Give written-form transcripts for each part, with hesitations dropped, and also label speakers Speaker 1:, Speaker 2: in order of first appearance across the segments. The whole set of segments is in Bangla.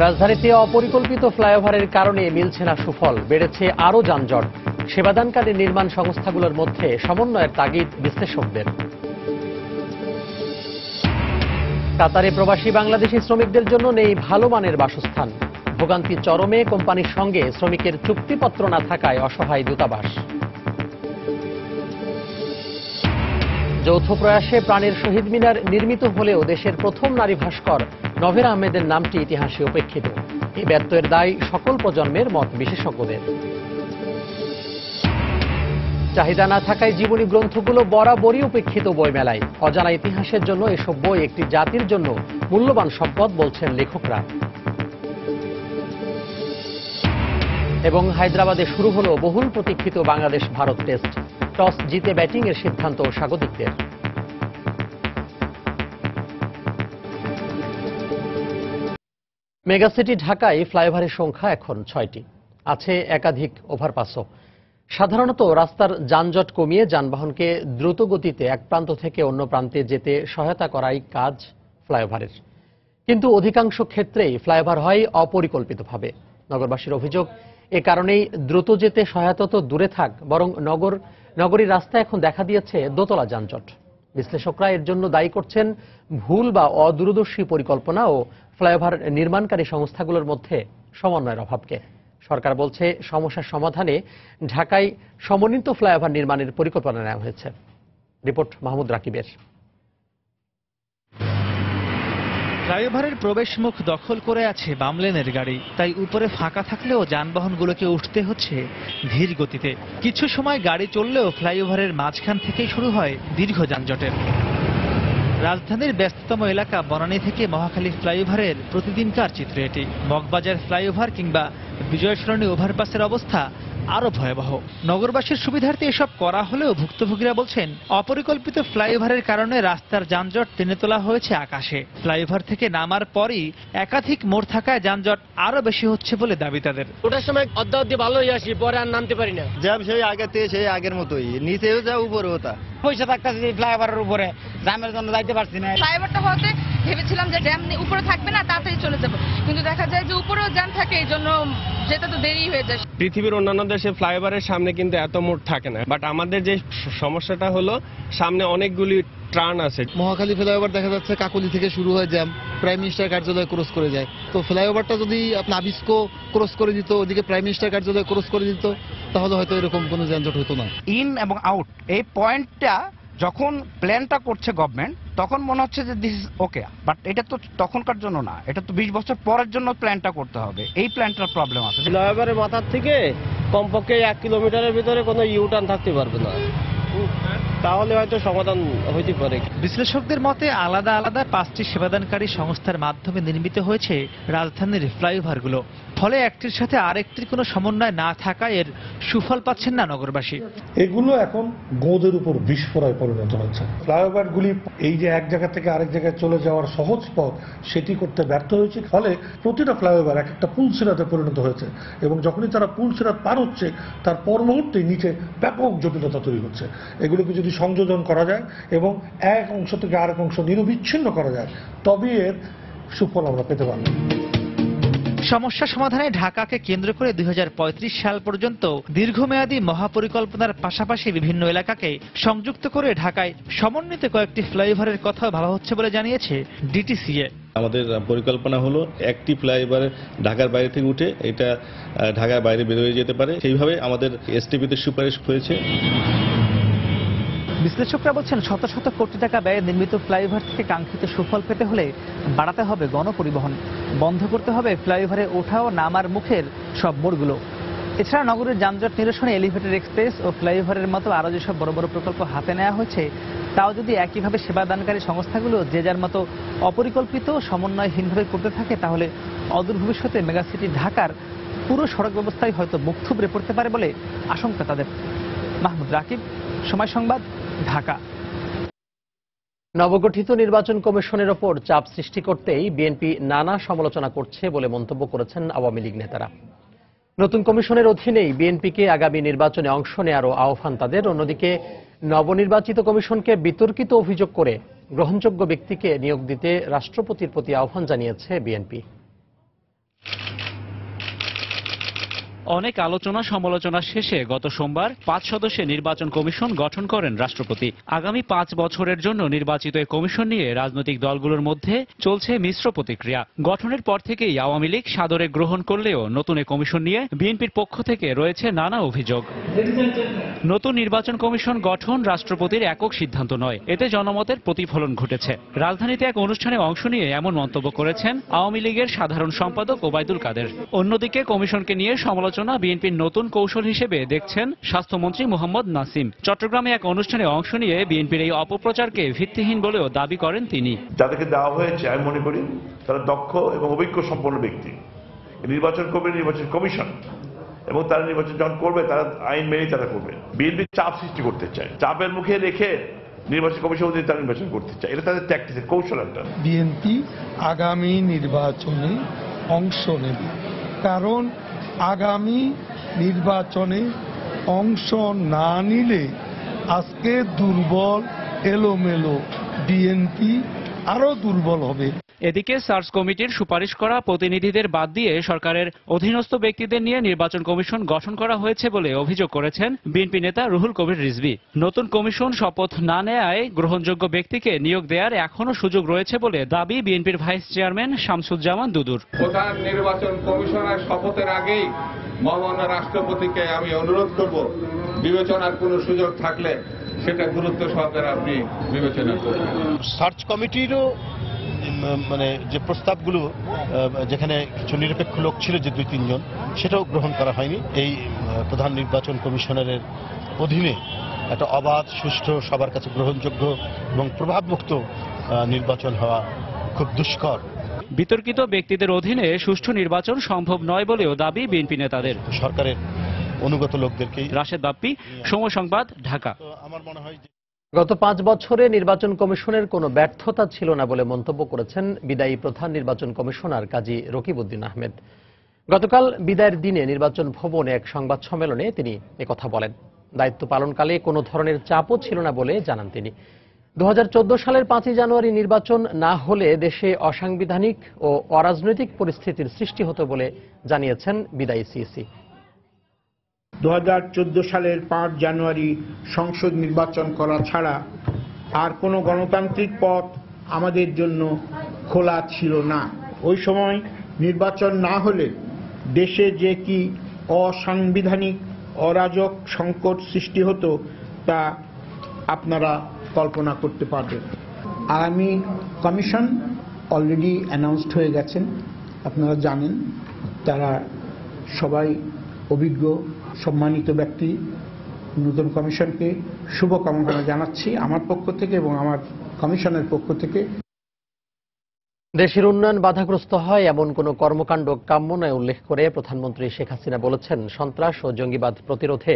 Speaker 1: রাজধানীতে অপরিকল্পিত ফ্লাইওভারের কারণে মিলছে না সুফল, বেড়েছে আরও যানজট। সেবাদানকারী নির্মাণ সংস্থাগুলোর মধ্যে সমন্বয়ের তাগিদ বিশ্লেষকদের। কাতারে প্রবাসী বাংলাদেশি শ্রমিকদের জন্য নেই ভালো মানের বাসস্থান। ভোগান্তি চরমে, কোম্পানির সঙ্গে শ্রমিকের চুক্তিপত্র না থাকায় অসহায় দূতাবাস। যৌথ প্রয়াসে প্রাণের শহীদ মিনার নির্মিত হলেও দেশের প্রথম নারী ভাস্কর নভেরা আহমেদের নামটি ইতিহাসে উপেক্ষিত। এই ব্যত্যয়ের দায় সকল প্রজন্মের, মত বিশেষজ্ঞদের। চাহিদা না থাকায় জীবনী গ্রন্থগুলো বরাবরই উপেক্ষিত বইমেলায়। অজানা ইতিহাসের জন্য এসব বই একটি জাতির জন্য মূল্যবান সম্পদ বলছেন লেখকরা। এবং হায়দ্রাবাদে শুরু হলো বহুল প্রতীক্ষিত বাংলাদেশ ভারত টেস্ট। টস জিতে ব্যাটিংয়ের সিদ্ধান্ত স্বাগতিকদের। মেগাসিটি ঢাকায় ফ্লাইওভারের সংখ্যা এখন 6টি, আছে একাধিক ওভারপাসও। সাধারণত রাস্তার যানজট কমিয়ে যানবাহনকে দ্রুত গতিতে এক প্রান্ত থেকে অন্য প্রান্তে যেতে সহায়তা করাই কাজ ফ্লাইওভারের। কিন্তু অধিকাংশ ক্ষেত্রেই ফ্লাইওভার হয় অপরিকল্পিতভাবে। নগরবাসীর অভিযোগ, এ কারণেই দ্রুত যেতে সহায়তা তো দূরে থাক, বরং নগরীর রাস্তায় এখন দেখা দিয়েছে দোতলা যানজট। বিশ্লেষকরা এর জন্য দায়ী করছেন ভুল বা অদূরদর্শী পরিকল্পনা ও ফ্লাইওভার নির্মাণকারী সংস্থাগুলোর মধ্যে সমন্বয়ের অভাবকে। সরকার বলছে সমস্যার সমাধানে ঢাকায় সমন্বিত ফ্লাইওভার নির্মাণের পরিকল্পনা নেওয়া হয়েছে। রিপোর্ট মাহমুদ রাকিবের।
Speaker 2: ফ্লাইওভারের প্রবেশ মুখ দখল করে আছে বাম লেনের গাড়ি, তাই উপরে ফাঁকা থাকলেও যানবাহনগুলোকে উঠতে হচ্ছে ধীর গতিতে। কিছু সময় গাড়ি চললেও ফ্লাইওভারের মাঝখান থেকেই শুরু হয় দীর্ঘ যানজটের। রাজধানীর ব্যস্ততম এলাকা বনানী থেকে মহাখালী ফ্লাইওভারের প্রতিদিনকার চিত্র এটি। মগবাজার ফ্লাইওভার কিংবা বিজয় সরণি ওভারপাসের অবস্থা আরো ভয়াবহ। নগরবাসীর সুবিধার্থে এসব করা হলেও ভুক্তভোগীরা বলছেন অপরিকল্পিত ফ্লাইওভারের কারণে রাস্তার যানজট টেনে তোলা হয়েছে আকাশে। ফ্লাইওভার থেকে নামার পরই একাধিক মোড় থাকায় যানজট আরো বেশি হচ্ছে বলে দাবি তাদের।
Speaker 3: ওটার সময় অর্ধে ভালোই আসি, পরে আর নামতে পারি না।
Speaker 4: জ্যাম সেই আগের মতোই, নিচেও যা উপরেও তা।
Speaker 3: পয়সা থাকতেছে ফ্লাইওভারের উপরে, জ্যামের জন্য যাইতে পারছি না।
Speaker 5: ফ্লাইওভারটা হতে ভেবেছিলাম যে জ্যাম উপরে থাকবে না, তাড়াতাড়ি চলে যাবো, কিন্তু দেখা যায় যে উপরেও জ্যাম থাকে, এই জন্য যেতে তো দেরি হয়ে যায়।
Speaker 6: পৃথিবীর অন্যান্য দেশে ফ্লাইওভারের সামনে কিন্তু এত মোড় থাকে না, বাট আমাদের যে সমস্যাটা হলো সামনে অনেকগুলি টার্ন আছে।
Speaker 4: মহাখালী ফ্লাইওভার দেখা যাচ্ছে কাকলি থেকে শুরু হয় জ্যাম, প্রাইম মিনিস্টার কার্যালয় ক্রস করে যায়। তো ফ্লাইওভারটা যদি আপনার আবিস্কো ক্রস করে দিত, ওদিকে প্রাইম মিনিস্টার কার্যালয় ক্রস করে দিত, তাহলে হয়তো এরকম কোনো যানজট হতো না।
Speaker 7: ইন এবং আউট এই পয়েন্টটা যখন প্ল্যানটা করছে গভর্নমেন্ট, তখন মনে হচ্ছে যে দিস ইজ ওকে, বাট এটা তো তখনকার জন্য না, এটা তো 20 বছর পরের জন্য প্ল্যানটা করতে হবে। এই প্ল্যানটার প্রবলেম আছে।
Speaker 3: ফ্লাইওভারের মাথার থেকে কমপক্ষে 1 কিলোমিটারের ভিতরে কোনো ইউটার্ন থাকতে পারবে না, তাহলে হয়তো সমাধান হইতে পারে।
Speaker 2: বিশ্লেষকদের মতে আলাদা আলাদা 5টি সেবাদানকারী সংস্থার মাধ্যমে নির্মিত হয়েছে রাজধানীর ফ্লাইওভারগুলো। ফলে একটির সাথে আরেকটির কোনো সমন্বয় না থাকায় এর সুফল পাচ্ছেন না নগরবাসী।
Speaker 8: এগুলো এখন গোঁদের উপর বিস্ফোরণে পরিণত হচ্ছে। ফ্লাইওভারগুলি এই যে এক জায়গা থেকে আরেক জায়গায় চলে যাওয়ার সহজ পথ, সেটি করতে ব্যর্থ হয়েছে। ফলে প্রতিটা ফ্লাইওভার এক একটা পুলসিরাতে পরিণত হয়েছে, এবং যখনই তারা পুলসিরাত পার হচ্ছে তার পর মুহূর্তেই নিচে ব্যাপক জটিলতা তৈরি হচ্ছে। এগুলোকে যদি সংযোজন করা যায় এবং এক অংশ থেকে আরেক অংশ নিরবিচ্ছিন্ন করা যায়, তবে এর সুফল আমরা পেতে পারব।
Speaker 2: সমস্যা সমাধানে ঢাকাকে কেন্দ্র করে 2035 সাল পর্যন্ত দীর্ঘমেয়াদী মহাপরিকল্পনার পাশাপাশি বিভিন্ন এলাকাকে সংযুক্ত করে ঢাকায় সমন্বিত কয়েকটি ফ্লাইওভারের কথাও ভাবা হচ্ছে বলে জানিয়েছে ডিটিসিএ।
Speaker 9: আমাদের পরিকল্পনা হলো একটি ফ্লাইওভার ঢাকার বাইরে থেকে উঠে এটা ঢাকার বাইরে বের হয়ে যেতে পারে। সেইভাবে আমাদের এসটিপিতে সুপারিশ হয়েছে।
Speaker 2: বিশ্লেষকরা বলছেন শত শত কোটি টাকা ব্যয়ে নির্মিত ফ্লাইওভার থেকে কাঙ্ক্ষিত সুফল পেতে হলে বাড়াতে হবে গণপরিবহন, বন্ধ করতে হবে ফ্লাইওভারে ওঠা ও নামার মুখের সব মোড়গুলো। এছাড়া নগরের যানজট নিরসনে এলিভেটেড এক্সপ্রেস ও ফ্লাইওভারের মতো আরও যেসব বড় বড় প্রকল্প হাতে নেওয়া হয়েছে, তাও যদি একইভাবে সেবাদানকারী সংস্থাগুলো যে যার মতো অপরিকল্পিত সমন্বয়হীনভাবে করতে থাকে, তাহলে অদূর ভবিষ্যতে মেগাসিটি ঢাকার পুরো সড়ক ব্যবস্থায় হয়তো মুখ থুবড়ে পড়তে পারে বলে আশঙ্কা তাদের। মাহমুদ রাকিব, সময় সংবাদ, ঢাকা।
Speaker 1: নবগঠিত নির্বাচন কমিশনের ওপর চাপ সৃষ্টি করতেই বিএনপি নানা সমালোচনা করছে বলে মন্তব্য করেছেন আওয়ামী লীগ নেতারা। নতুন কমিশনের অধীনেই বিএনপিকে আগামী নির্বাচনে অংশ নেওয়ারও আহ্বান তাদের। অন্যদিকে নবনির্বাচিত কমিশনকে বিতর্কিত অভিযোগ করে গ্রহণযোগ্য ব্যক্তিকে নিয়োগ দিতে রাষ্ট্রপতির প্রতি আহ্বান জানিয়েছে বিএনপি।
Speaker 2: অনেক আলোচনা সমালোচনা শেষে গত সোমবার 5 সদস্যের নির্বাচন কমিশন গঠন করেন রাষ্ট্রপতি। আগামী 5 বছরের জন্য নির্বাচিত এই কমিশন নিয়ে রাজনৈতিক দলগুলোর মধ্যে চলছে মিশ্র প্রতিক্রিয়া। গঠনের পর থেকেই আওয়ামী লীগ সাদরে গ্রহণ করলেও নতুন এই কমিশন নিয়ে বিএনপির পক্ষ থেকে রয়েছে নানা অভিযোগ। নতুন নির্বাচন কমিশন গঠন রাষ্ট্রপতির একক সিদ্ধান্ত নয়, এতে জনমতের প্রতিফলন ঘটেছে। রাজধানীতে এক অনুষ্ঠানে অংশ নিয়ে এমন মন্তব্য করেছেন আওয়ামী লীগের সাধারণ সম্পাদক ওবায়দুল কাদের। অন্যদিকে কমিশনকে নিয়ে সমালোচনা বিএনপির নতুন কৌশল হিসেবে দেখছেন স্বাস্থ্যমন্ত্রী মোহাম্মদ নাসিম। চট্টগ্রামে এক অনুষ্ঠানে অংশ নিয়ে বিএনপির এই অপপ্রচারকে ভিত্তিহীন বলেও দাবি করেন তিনি।
Speaker 10: যাদেরকে দেওয়া হয়েছে আমি মনে করি তারা দক্ষ এবং অভিজ্ঞ সম্পন্ন ব্যক্তি। নির্বাচন করবে নির্বাচন কমিশন, এবং তারা নির্বাচন যখন করবে তারা আইন মেনেই তারা করবে। বিএনপি চাপ সৃষ্টি করতে চায়, চাপের মুখে রেখে নির্বাচন কমিশন দিয়ে তারা নির্বাচন করতে চায়। এটা তাদের ট্যাকটিক্সের কৌশল একটা।
Speaker 8: বিএনপি আগামী নির্বাচনে অংশ নেবে, কারণ আগামী নির্বাচনে অংশ না নিলে আজকে দুর্বল এলোমেলো বিএনপি আরো দুর্বল হবে।
Speaker 2: এদিকে সার্চ কমিটির সুপারিশ করা প্রতিনিধিদের বাদ দিয়ে সরকারের অধীনস্থ ব্যক্তিদের নিয়ে নির্বাচন কমিশন গঠন করা হয়েছে বলে অভিযোগ করেছেন বিএনপি নেতা রুহুল কবির রিজভী। নতুন কমিশন শপথ না নেয়ায় গ্রহণযোগ্য ব্যক্তিকে নিয়োগ দেওয়ার এখনো সুযোগ রয়েছে বলে দাবি বিএনপির ভাইস চেয়ারম্যান শামসুজ্জামান দুদুর।
Speaker 11: প্রধান নির্বাচন কমিশনার শপথের আগেই মহামান্য রাষ্ট্রপতিকে আমি অনুরোধ করব, বিবেচনার কোনো সুযোগ থাকলে সেটা গুরুত্ব সহকারে আপনি বিবেচনা করবেন।
Speaker 12: সার্চ কমিটিরও মানে যে প্রস্তাবগুলো, যেখানে কিছু নিরপেক্ষ লোক ছিল যে 2-3 জন, সেটাও গ্রহণ করা হয়নি। এই প্রধান নির্বাচন কমিশনারের অধীনে একটা অবাধ, সুষ্ঠু, সবার কাছে গ্রহণযোগ্য এবং প্রভাবমুক্ত নির্বাচন হওয়া খুব দুষ্কর।
Speaker 2: বিতর্কিত ব্যক্তিদের অধীনে সুষ্ঠু নির্বাচন সম্ভব নয় বলেও দাবি বিএনপি নেতাদের।
Speaker 12: সরকারের অনুগত লোকদেরকেই।
Speaker 2: রাশেদ বাপ্পি, সময় সংবাদ, ঢাকা।
Speaker 12: আমার মনে হয়
Speaker 1: গত 5 বছরে নির্বাচন কমিশনের কোনো ব্যর্থতা ছিল না বলে মন্তব্য করেছেন বিদায়ী প্রধান নির্বাচন কমিশনার কাজী রকিবউদ্দিন আহমেদ। গতকাল বিদায়ের দিনে নির্বাচন ভবনে এক সংবাদ সম্মেলনে তিনি একথা বলেন। দায়িত্ব পালনকালে কোনো ধরনের চাপও ছিল না বলে জানান তিনি। 2014 সালের 5 জানুয়ারি নির্বাচন না হলে দেশে অসাংবিধানিক ও অরাজনৈতিক পরিস্থিতির সৃষ্টি হতো বলে জানিয়েছেন বিদায়ী সিইসি।
Speaker 13: 2014 সালের 5 জানুয়ারি সংসদ নির্বাচন করা ছাড়া আর কোনো গণতান্ত্রিক পথ আমাদের জন্য খোলা ছিল না। ওই সময় নির্বাচন না হলে দেশে যে কি অসাংবিধানিক অরাজক সংকট সৃষ্টি হতো তা আপনারা কল্পনা করতে পারবেন। আগামী কমিশন অলরেডি অ্যানাউন্সড হয়ে গেছেন, আপনারা জানেন। তারা সবাই অভিজ্ঞ, সম্মানিত ব্যক্তি। নতুন কমিশনকে শুভকামনা জানাচ্ছি আমার পক্ষ থেকে এবং আমার কমিশনের পক্ষ থেকে।
Speaker 1: দেশের উন্নয়ন বাধাগ্রস্ত হয় এমন কোনো কর্মকাণ্ড কাম্য নয় উল্লেখ করে প্রধানমন্ত্রী শেখ হাসিনা বলেছেন, সন্ত্রাস ও জঙ্গিবাদ প্রতিরোধে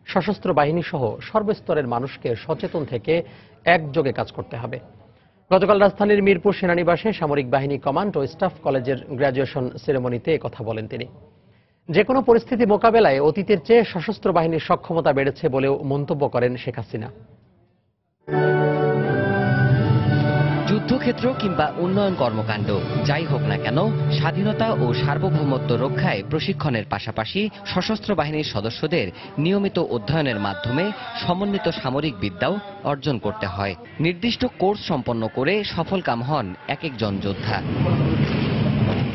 Speaker 1: সশস্ত্র বাহিনী সহ সর্বস্তরের মানুষকে সচেতন থেকে একযোগে কাজ করতে হবে। গতকাল রাজধানীর মিরপুর সেনানিবাসে সামরিক বাহিনী কমান্ড ও স্টাফ কলেজের গ্র্যাজুয়েশন সেরেমনিতে একথা বলেন তিনি। যে কোনো পরিস্থিতি মোকাবেলায় অতীতের চেয়ে সশস্ত্র বাহিনীর সক্ষমতা বেড়েছে বলেও মন্তব্য করেন শেখ হাসিনা।
Speaker 14: যুদ্ধক্ষেত্র কিংবা উন্নয়ন কর্মকাণ্ড যাই হোক না কেন, স্বাধীনতা ও সার্বভৌমত্ব রক্ষায় প্রশিক্ষণের পাশাপাশি সশস্ত্র বাহিনীর সদস্যদের নিয়মিত অধ্যয়নের মাধ্যমে সমন্বিত সামরিক বিদ্যাও অর্জন করতে হয়। নির্দিষ্ট কোর্স সম্পন্ন করে সফলকাম হন এক একজন যোদ্ধা।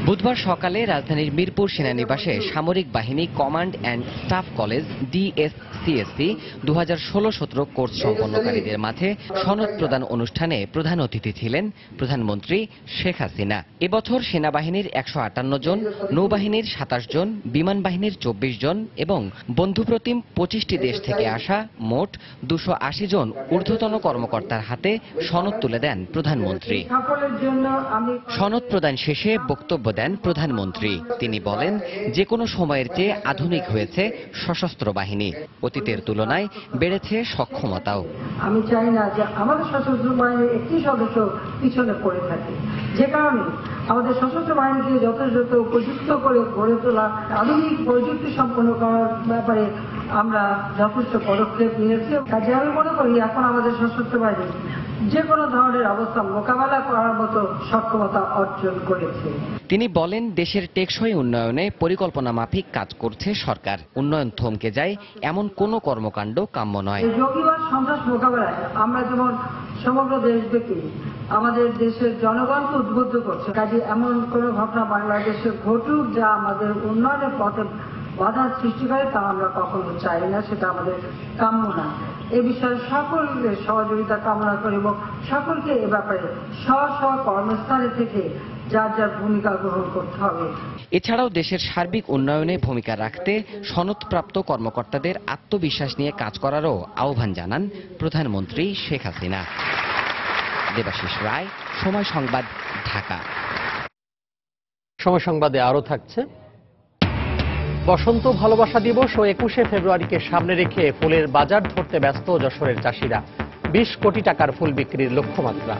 Speaker 14: বুধবার সকালে রাজধানীর মিরপুর সেনানিবাসে সামরিক বাহিনী command and staff college DSCSC 2016-17 course সম্পন্নকারীদের মাঝে সনদ প্রদান অনুষ্ঠানে প্রধান অতিথি ছিলেন প্রধানমন্ত্রী শেখ হাসিনা। এবছর সেনাবাহিনীর 158 জন, নৌবাহিনীর 27 জন, বিমান বাহিনীর 24 জন এবং বন্ধুপ্রতিম 25টি দেশ থেকে আসা মোট 280 জন ঊর্ধ্বতন কর্মকর্তার হাতে সনদ তুলে দেন প্রধানমন্ত্রী। সনদ প্রদান শেষে বক্তব্য দেন প্রধানমন্ত্রী। তিনি বলেন, যে কোনো সময়ের চেয়ে আধুনিক হয়েছে সশস্ত্র বাহিনী, অতীতের তুলনায় বেড়েছে সক্ষমতাও।
Speaker 15: আমি চাই না যে আমাদের সশস্ত্র বাহিনীর একটি সদস্য পিছনে পড়ে থাকে, যে কারণে আমাদের সশস্ত্র বাহিনীকে যথাযথ উপযুক্ত করে গড়ে তোলা, আধুনিক প্রযুক্তি সম্পন্ন করার ব্যাপারে আমরা যথেষ্ট পদক্ষেপ নিয়েছি। কাজে আমি মনে করি এখন আমাদের সশস্ত্র বাহিনী যে কোনো ধরনের অবস্থা মোকাবেলা করার মতো সক্ষমতা অর্জন করেছে।
Speaker 14: তিনি বলেন, দেশের টেকসই উন্নয়নে পরিকল্পনা মাফিক কাজ করছে সরকার। উন্নয়ন থমকে যায় এমন কোনো কর্মকাণ্ড কাম্য নয়।
Speaker 15: জঙ্গিবাদ সন্ত্রাস মোকাবেলায় আমরা যেমন সমগ্র দেশব্যাপী আমাদের দেশের জনগণকে উদ্বুদ্ধ করছে, কাজে এমন কোনো ঘটনা বাংলাদেশে ঘটুক যা আমাদের উন্নয়নের পথে বাধার সৃষ্টি করে, তা আমরা কখনো চাই না, সেটা আমাদের কাম্য না। এ বিষয়ে সকলের সহযোগিতা কামনা করি এবং সকলকে এ ব্যাপারে স্ব কর্মস্থানে থেকে যার যার ভূমিকা গ্রহণ করতে হবে।
Speaker 14: এছাড়াও দেশের সার্বিক উন্নয়নে ভূমিকা রাখতে সনদপ্রাপ্ত কর্মকর্তাদের আত্মবিশ্বাস নিয়ে কাজ করারও আহ্বান জানান প্রধানমন্ত্রী শেখ হাসিনা। দেবাশিস রায়, সময় সংবাদ, ঢাকা।
Speaker 1: সময় সংবাদে আরও থাকছে, বসন্ত ভালোবাসা দিবস ও 21শে ফেব্রুয়ারিকে সামনে রেখে ফুলের বাজার ধরতে ব্যস্ত যশোরের চাষিরা। 20 কোটি টাকার ফুল বিক্রির লক্ষ্যমাত্রা।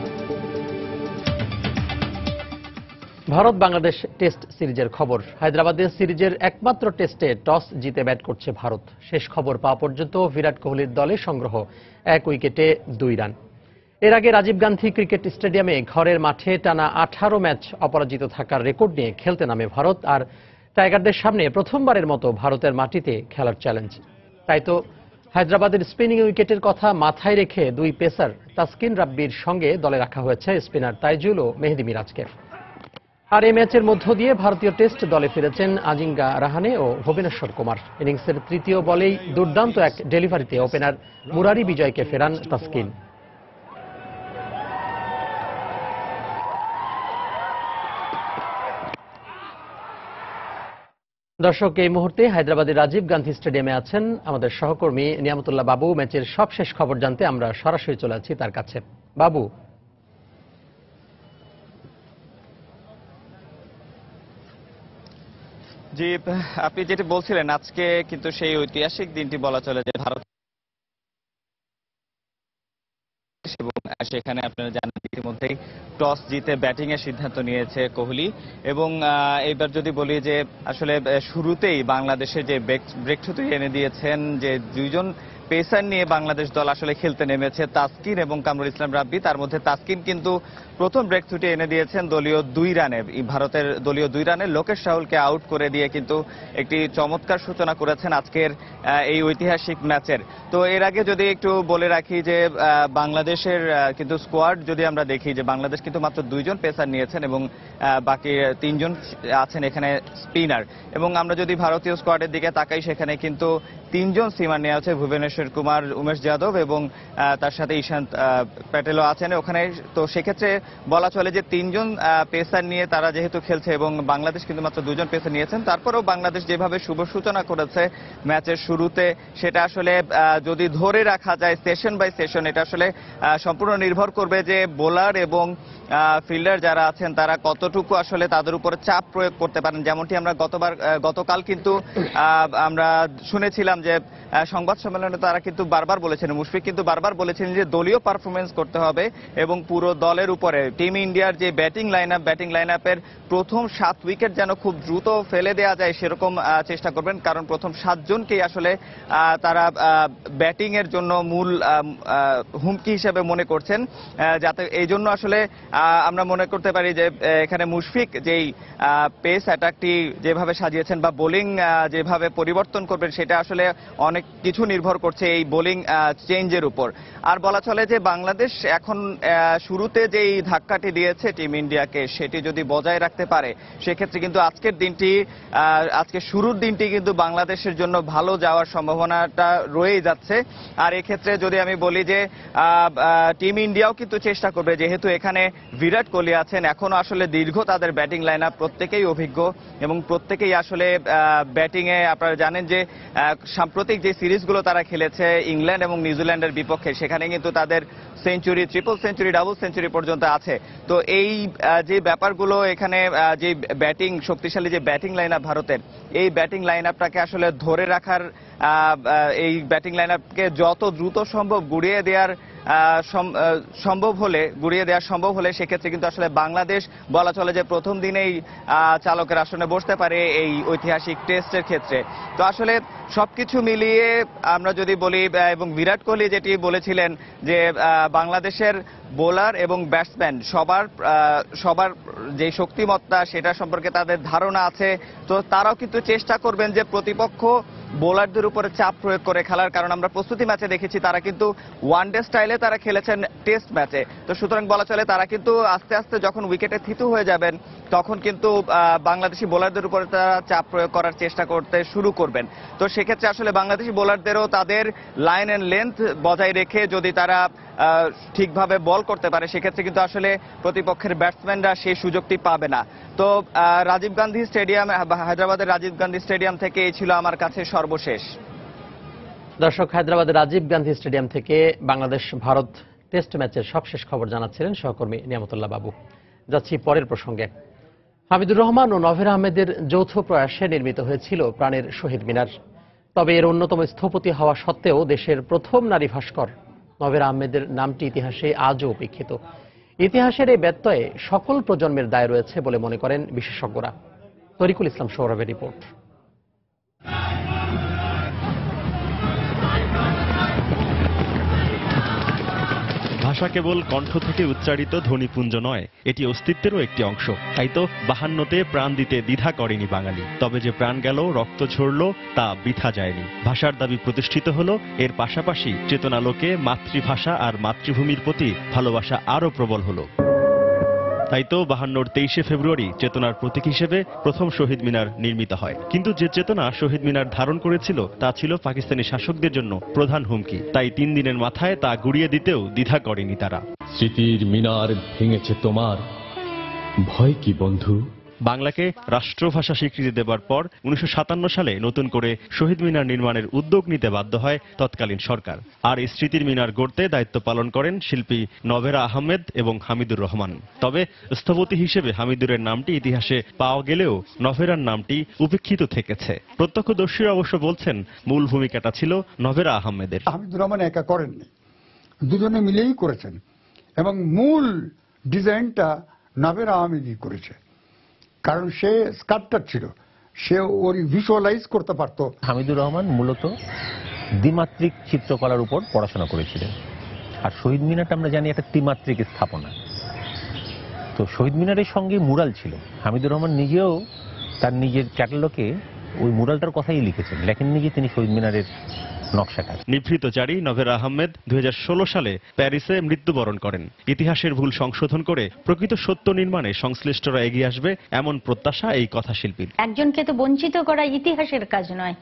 Speaker 1: ভারত বাংলাদেশ টেস্ট সিরিজের খবর। হায়দ্রাবাদের সিরিজের একমাত্র টেস্টে টস জিতে ব্যাট করছে ভারত। শেষ খবর পাওয়া পর্যন্ত বিরাট কোহলির দলে সংগ্রহ 1 উইকেটে 2 রান। এর আগে রাজীব গান্ধী ক্রিকেট স্টেডিয়ামে ঘরের মাঠে টানা 18 ম্যাচ অপরাজিত থাকার রেকর্ড নিয়ে খেলতে নামে ভারত। আর টাইগারদের সামনে প্রথমবারের মতো ভারতের মাটিতে খেলার চ্যালেঞ্জ। তাই তো হায়দ্রাবাদের স্পিনিং উইকেটের কথা মাথায় রেখে 2 পেসার তাসকিন রাব্বির সঙ্গে দলে রাখা হয়েছে স্পিনার তাইজুল ও মেহেদী মিরাজকে। আর এই ম্যাচের মধ্য দিয়ে ভারতীয় টেস্ট দলে ফিরেছেন আজিঙ্কা রাহানে ও ভুবনেশ্বর কুমার। ইনিংসের তৃতীয় বলেই দুর্দান্ত এক ডেলিভারিতে ওপেনার মুরারি বিজয়কে ফেরান তাসকিন। দর্শক, এই মুহূর্তে হায়দ্রাবাদের রাজীব গান্ধী স্টেডিয়ামে আছেন আমাদের সহকর্মী নিয়ামতুল্লাহ বাবু। ম্যাচের সবশেষ খবর জানতে আমরা সরাসরি চলে আছি তার কাছে। বাবু,
Speaker 16: জি, আপনি যেটি বলছিলেন, আজকে কিন্তু সেই ঐতিহাসিক দিনটি বলা চলে যে ভারত, এবং সেখানে আপনারা জানেন ইতিমধ্যেই টস জিতে ব্যাটিং এর সিদ্ধান্ত নিয়েছে কোহলি। এবং এবার যদি বলি যে আসলে শুরুতেই বাংলাদেশে যে ব্রেকথ্রু এনে দিয়েছেন, যে 2 জন পেসার নিয়ে বাংলাদেশ দল আসলে খেলতে নেমেছে, তাসকিন এবং কামরুল ইসলাম রাব্বি। তার মধ্যে তাসকিন কিন্তু প্রথম ব্রেকথ্রুটি এনে দিয়েছেন দলীয় 2 রানে। ভারতের দলীয় 2 রানে লোকেশ রাহুলকে আউট করে দিয়ে কিন্তু একটি চমৎকার সূচনা করেছেন আজকের এই ঐতিহাসিক ম্যাচের। তো এর আগে যদি একটু বলে রাখি যে বাংলাদেশের কিন্তু স্কোয়াড যদি আমরা দেখি, যে বাংলাদেশ কিন্তু মাত্র 2 জন পেসার নিয়েছেন এবং বাকি 3 জন আছেন এখানে স্পিনার। এবং আমরা যদি ভারতীয় স্কোয়াডের দিকে তাকাই, সেখানে কিন্তু 3 জন সিমার নেওয়া আছে, ভুবনেশ্বর কুমার, উমেশ যাদব এবং তার সাথে ঈশান্ত প্যাটেলও আছেন ওখানে। তো সেক্ষেত্রে বলা চলে যে 3 জন পেসার নিয়ে তারা যেহেতু খেলছে, এবং বাংলাদেশ কিন্তু মাত্র 2 জন পেসার নিয়েছেন। তারপরেও বাংলাদেশ যেভাবে শুভ সূচনা করেছে ম্যাচের শুরুতে, সেটা আসলে যদি ধরে রাখা যায় সেশন বাই সেশন, এটা আসলে সম্পূর্ণ নির্ভর করবে যে বোলার এবং ফিল্ডার যারা আছেন তারা কতটুকু আসলে তাদের উপরে চাপ প্রয়োগ করতে পারেন। যেমনটি আমরা গতকাল কিন্তু আমরা শুনেছিলাম যে সংবাদ সম্মেলনে তারা কিন্তু বারবার বলেছেন, মুশফিক কিন্তু বারবার বলেছেন যে দলীয় পারফরমেন্স করতে হবে এবং পুরো দলের উপরে টিম ইন্ডিয়ার যে ব্যাটিং লাইন আপের প্রথম 7 উইকেট যেন খুব দ্রুত ফেলে দেওয়া যায় সেরকম চেষ্টা করবেন। কারণ প্রথম 7 জনকেই আসলে তারা ব্যাটিং এর জন্য মূল হুমকি হিসেবে মনে করছেন, যাতে এই জন্য আসলে আমরা মনে করতে পারি যে এখানে মুশফিক যেই পেস অ্যাটাকটি যেভাবে সাজিয়েছেন বা বোলিং যেভাবে পরিবর্তন করবেন, সেটা আসলে অনেক কিছু নির্ভর করছে এই বোলিং চেঞ্জের উপর। আর বলা চলে যে বাংলাদেশ এখন শুরুতে যেই ধাক্কাটি দিয়েছে টিম ইন্ডিয়াকে, সেটি যদি বজায় রাখতে পারে, সেক্ষেত্রে কিন্তু আজকে শুরুর দিনটি কিন্তু বাংলাদেশের জন্য ভালো যাওয়ার সম্ভাবনাটা রয়েই যাচ্ছে। আর এক্ষেত্রে যদি আমি বলি যে টিম ইন্ডিয়াও কিন্তু চেষ্টা করবে, যেহেতু এখানে বিরাট কোহলি আছেন, এখনো আসলে দীর্ঘ তাদের ব্যাটিং লাইন আপ, প্রত্যেকেই অভিজ্ঞ এবং প্রত্যেকেই আসলে ব্যাটিং এ আপনারা জানেন যে সাম্প্রতিক যে সিরিজগুলো তারা খেলেছে ইংল্যান্ড এবং নিউজিল্যান্ডের বিপক্ষে, সেখানে কিন্তু তাদের century, triple century, double century পর্যন্ত আছে। তো এই যে ব্যাপারগুলো এখানে যে শক্তিশালী যে ব্যাটিং লাইন আপ ভারতের, এই ব্যাটিং লাইন আপটাকে আসলে ধরে রাখার এই ব্যাটিং লাইন আপকে যত দ্রুত সম্ভব গুড়িয়ে দেওয়া সম্ভব হলে সেক্ষেত্রে কিন্তু আসলে বাংলাদেশ বলা চলে যে প্রথম দিনেই চালকের আসনে বসতে পারে এই ঐতিহাসিক টেস্টের ক্ষেত্রে। তো আসলে সবকিছু মিলিয়ে আমরা যদি বলি, এবং বিরাট কোহলি যেটি বলেছিলেন যে বাংলাদেশের বোলার এবং ব্যাটসম্যান সবার যে শক্তিমত্তা সেটা সম্পর্কে তাদের ধারণা আছে। তো তারাও কিন্তু চেষ্টা করবেন যে প্রতিপক্ষ বোলারদের উপরে চাপ প্রয়োগ করে খেলার, কারণ আমরা প্রস্তুতি ম্যাচে দেখেছি তারা কিন্তু ওয়ানডে স্টাইলে তারা খেলেছেন টেস্ট ম্যাচে। তো সুতরাং বলা চলে তারা কিন্তু আস্তে আস্তে যখন উইকেটে থিতু হয়ে যাবেন তখন কিন্তু বাংলাদেশি বোলারদের উপরে তারা চাপ প্রয়োগ করার চেষ্টা করতে শুরু করবেন। তো সেক্ষেত্রে আসলে বাংলাদেশি বোলারদেরও তাদের লাইন অ্যান্ড লেন্থ বজায় রেখে যদি তারা ঠিকভাবে বল করতে পারে সেক্ষেত্রে কিন্তু আসলে প্রতিপক্ষের ব্যাটসম্যানরা সেই সুযোগটি পাবে না। তো রাজীব গান্ধী স্টেডিয়াম, হায়দ্রাবাদের রাজীব গান্ধী স্টেডিয়াম থেকে এই ছিল আমার কাছে সর্বশেষ।
Speaker 1: দর্শক, হায়দ্রাবাদের রাজীব গান্ধী স্টেডিয়াম থেকে বাংলাদেশ ভারত টেস্ট ম্যাচের সবশেষ খবর জানাচ্ছিলেন সহকর্মী নিয়ামতুল্লাহ বাবু। যাচ্ছি পরের প্রসঙ্গে। হামিদুর রহমান ও নভেরা আহমেদের যৌথ প্রয়াসে নির্মিত হয়েছিল প্রাণের শহীদ মিনার। তবে এর অন্যতম স্থপতি হওয়া সত্ত্বেও দেশের প্রথম নারী ভাস্কর নভেরা আহমেদের নামটি ইতিহাসে আজও উপেক্ষিত। ইতিহাসের এই ব্যত্যয়ে সকল প্রজন্মের দায় রয়েছে বলে মনে করেন বিশেষজ্ঞরা। তরিকুল ইসলাম সৌরভের রিপোর্ট।
Speaker 17: ভাষা কেবল কণ্ঠ থেকে উচ্চারিত ধ্বনিপুঞ্জ নয়, এটি অস্তিত্বেরও একটি অংশ। তাই তো 52তে প্রাণ দিতে দ্বিধা করেনি বাঙালি। তবে যে প্রাণ গেল, রক্ত ঝরল, তা বৃথা যায়নি। ভাষার দাবি প্রতিষ্ঠিত হলো, এর পাশাপাশি চেতনালোকে মাতৃভাষা আর মাতৃভূমির প্রতি ভালোবাসা আরও প্রবল হলো। তাই তো 52-র 23শে ফেব্রুয়ারি চেতনার প্রতীক হিসেবে প্রথম শহীদ মিনার নির্মিত হয়। কিন্তু যে চেতনা শহীদ মিনার ধারণ করেছিল তা ছিল পাকিস্তানি শাসকদের জন্য প্রধান হুমকি। তাই 3 দিনের মাথায় তা গুড়িয়ে দিতেও দ্বিধা করেনি তারা।
Speaker 18: স্মৃতির মিনার ভেঙেছে তোমার, ভয় কি বন্ধু?
Speaker 17: বাংলাকে রাষ্ট্রভাষা স্বীকৃতি দেবার পর 1957 সালে নতুন করে শহীদ মিনার নির্মাণের উদ্যোগ নিতে বাধ্য হয় তৎকালীন সরকার। আর এই স্মৃতির মিনার গড়তে দায়িত্ব পালন করেন শিল্পী নভেরা আহমেদ এবং হামিদুর রহমান। তবে স্থপতি হিসেবে হামিদুরের নামটি ইতিহাসে পাওয়া গেলেও নভেরার নামটি উপেক্ষিত থেকেছে। প্রত্যক্ষদর্শীরা অবশ্য বলছেন মূল ভূমিকাটা ছিল নভেরা আহমেদের।
Speaker 19: হামিদুর রহমান একা করেননি, দুজনে মিলেই করেছেন এবং মূল ডিজাইনটা নভেরা আহমেদই করেছে, কারণ সে স্কাল্পচার ছিল, সে ওর ভিজুয়ালাইজ করতে পারতো।
Speaker 20: হামিদুর রহমান মূলত দ্বিমাত্রিক চিত্রকলার উপর পড়াশোনা করেছিলেন, আর শহীদ মিনারটা আমরা জানি একটা ত্রিমাত্রিক স্থাপনা। তো শহীদ মিনারের সঙ্গে মুরাল ছিল। হামিদুর রহমান নিজেও তার নিজের ক্যাটালগে ওই মুরালটার কথাই লিখেছেন, লেখেননি যে তিনি শহীদ মিনারের নকশাকার।
Speaker 17: নিভৃতচারী নভেরা আহমেদ 2016 সালে প্যারিসে মৃত্যুবরণ করেন। ইতিহাসের ভুল সংশোধন করে প্রকৃত সত্য নির্মাণে সংশ্লিষ্টরা এগিয়ে আসবে এমন প্রত্যাশা এই কথাশিল্পীর।
Speaker 21: একজনকে তো বঞ্চিত করা ইতিহাসের কাজ নয়,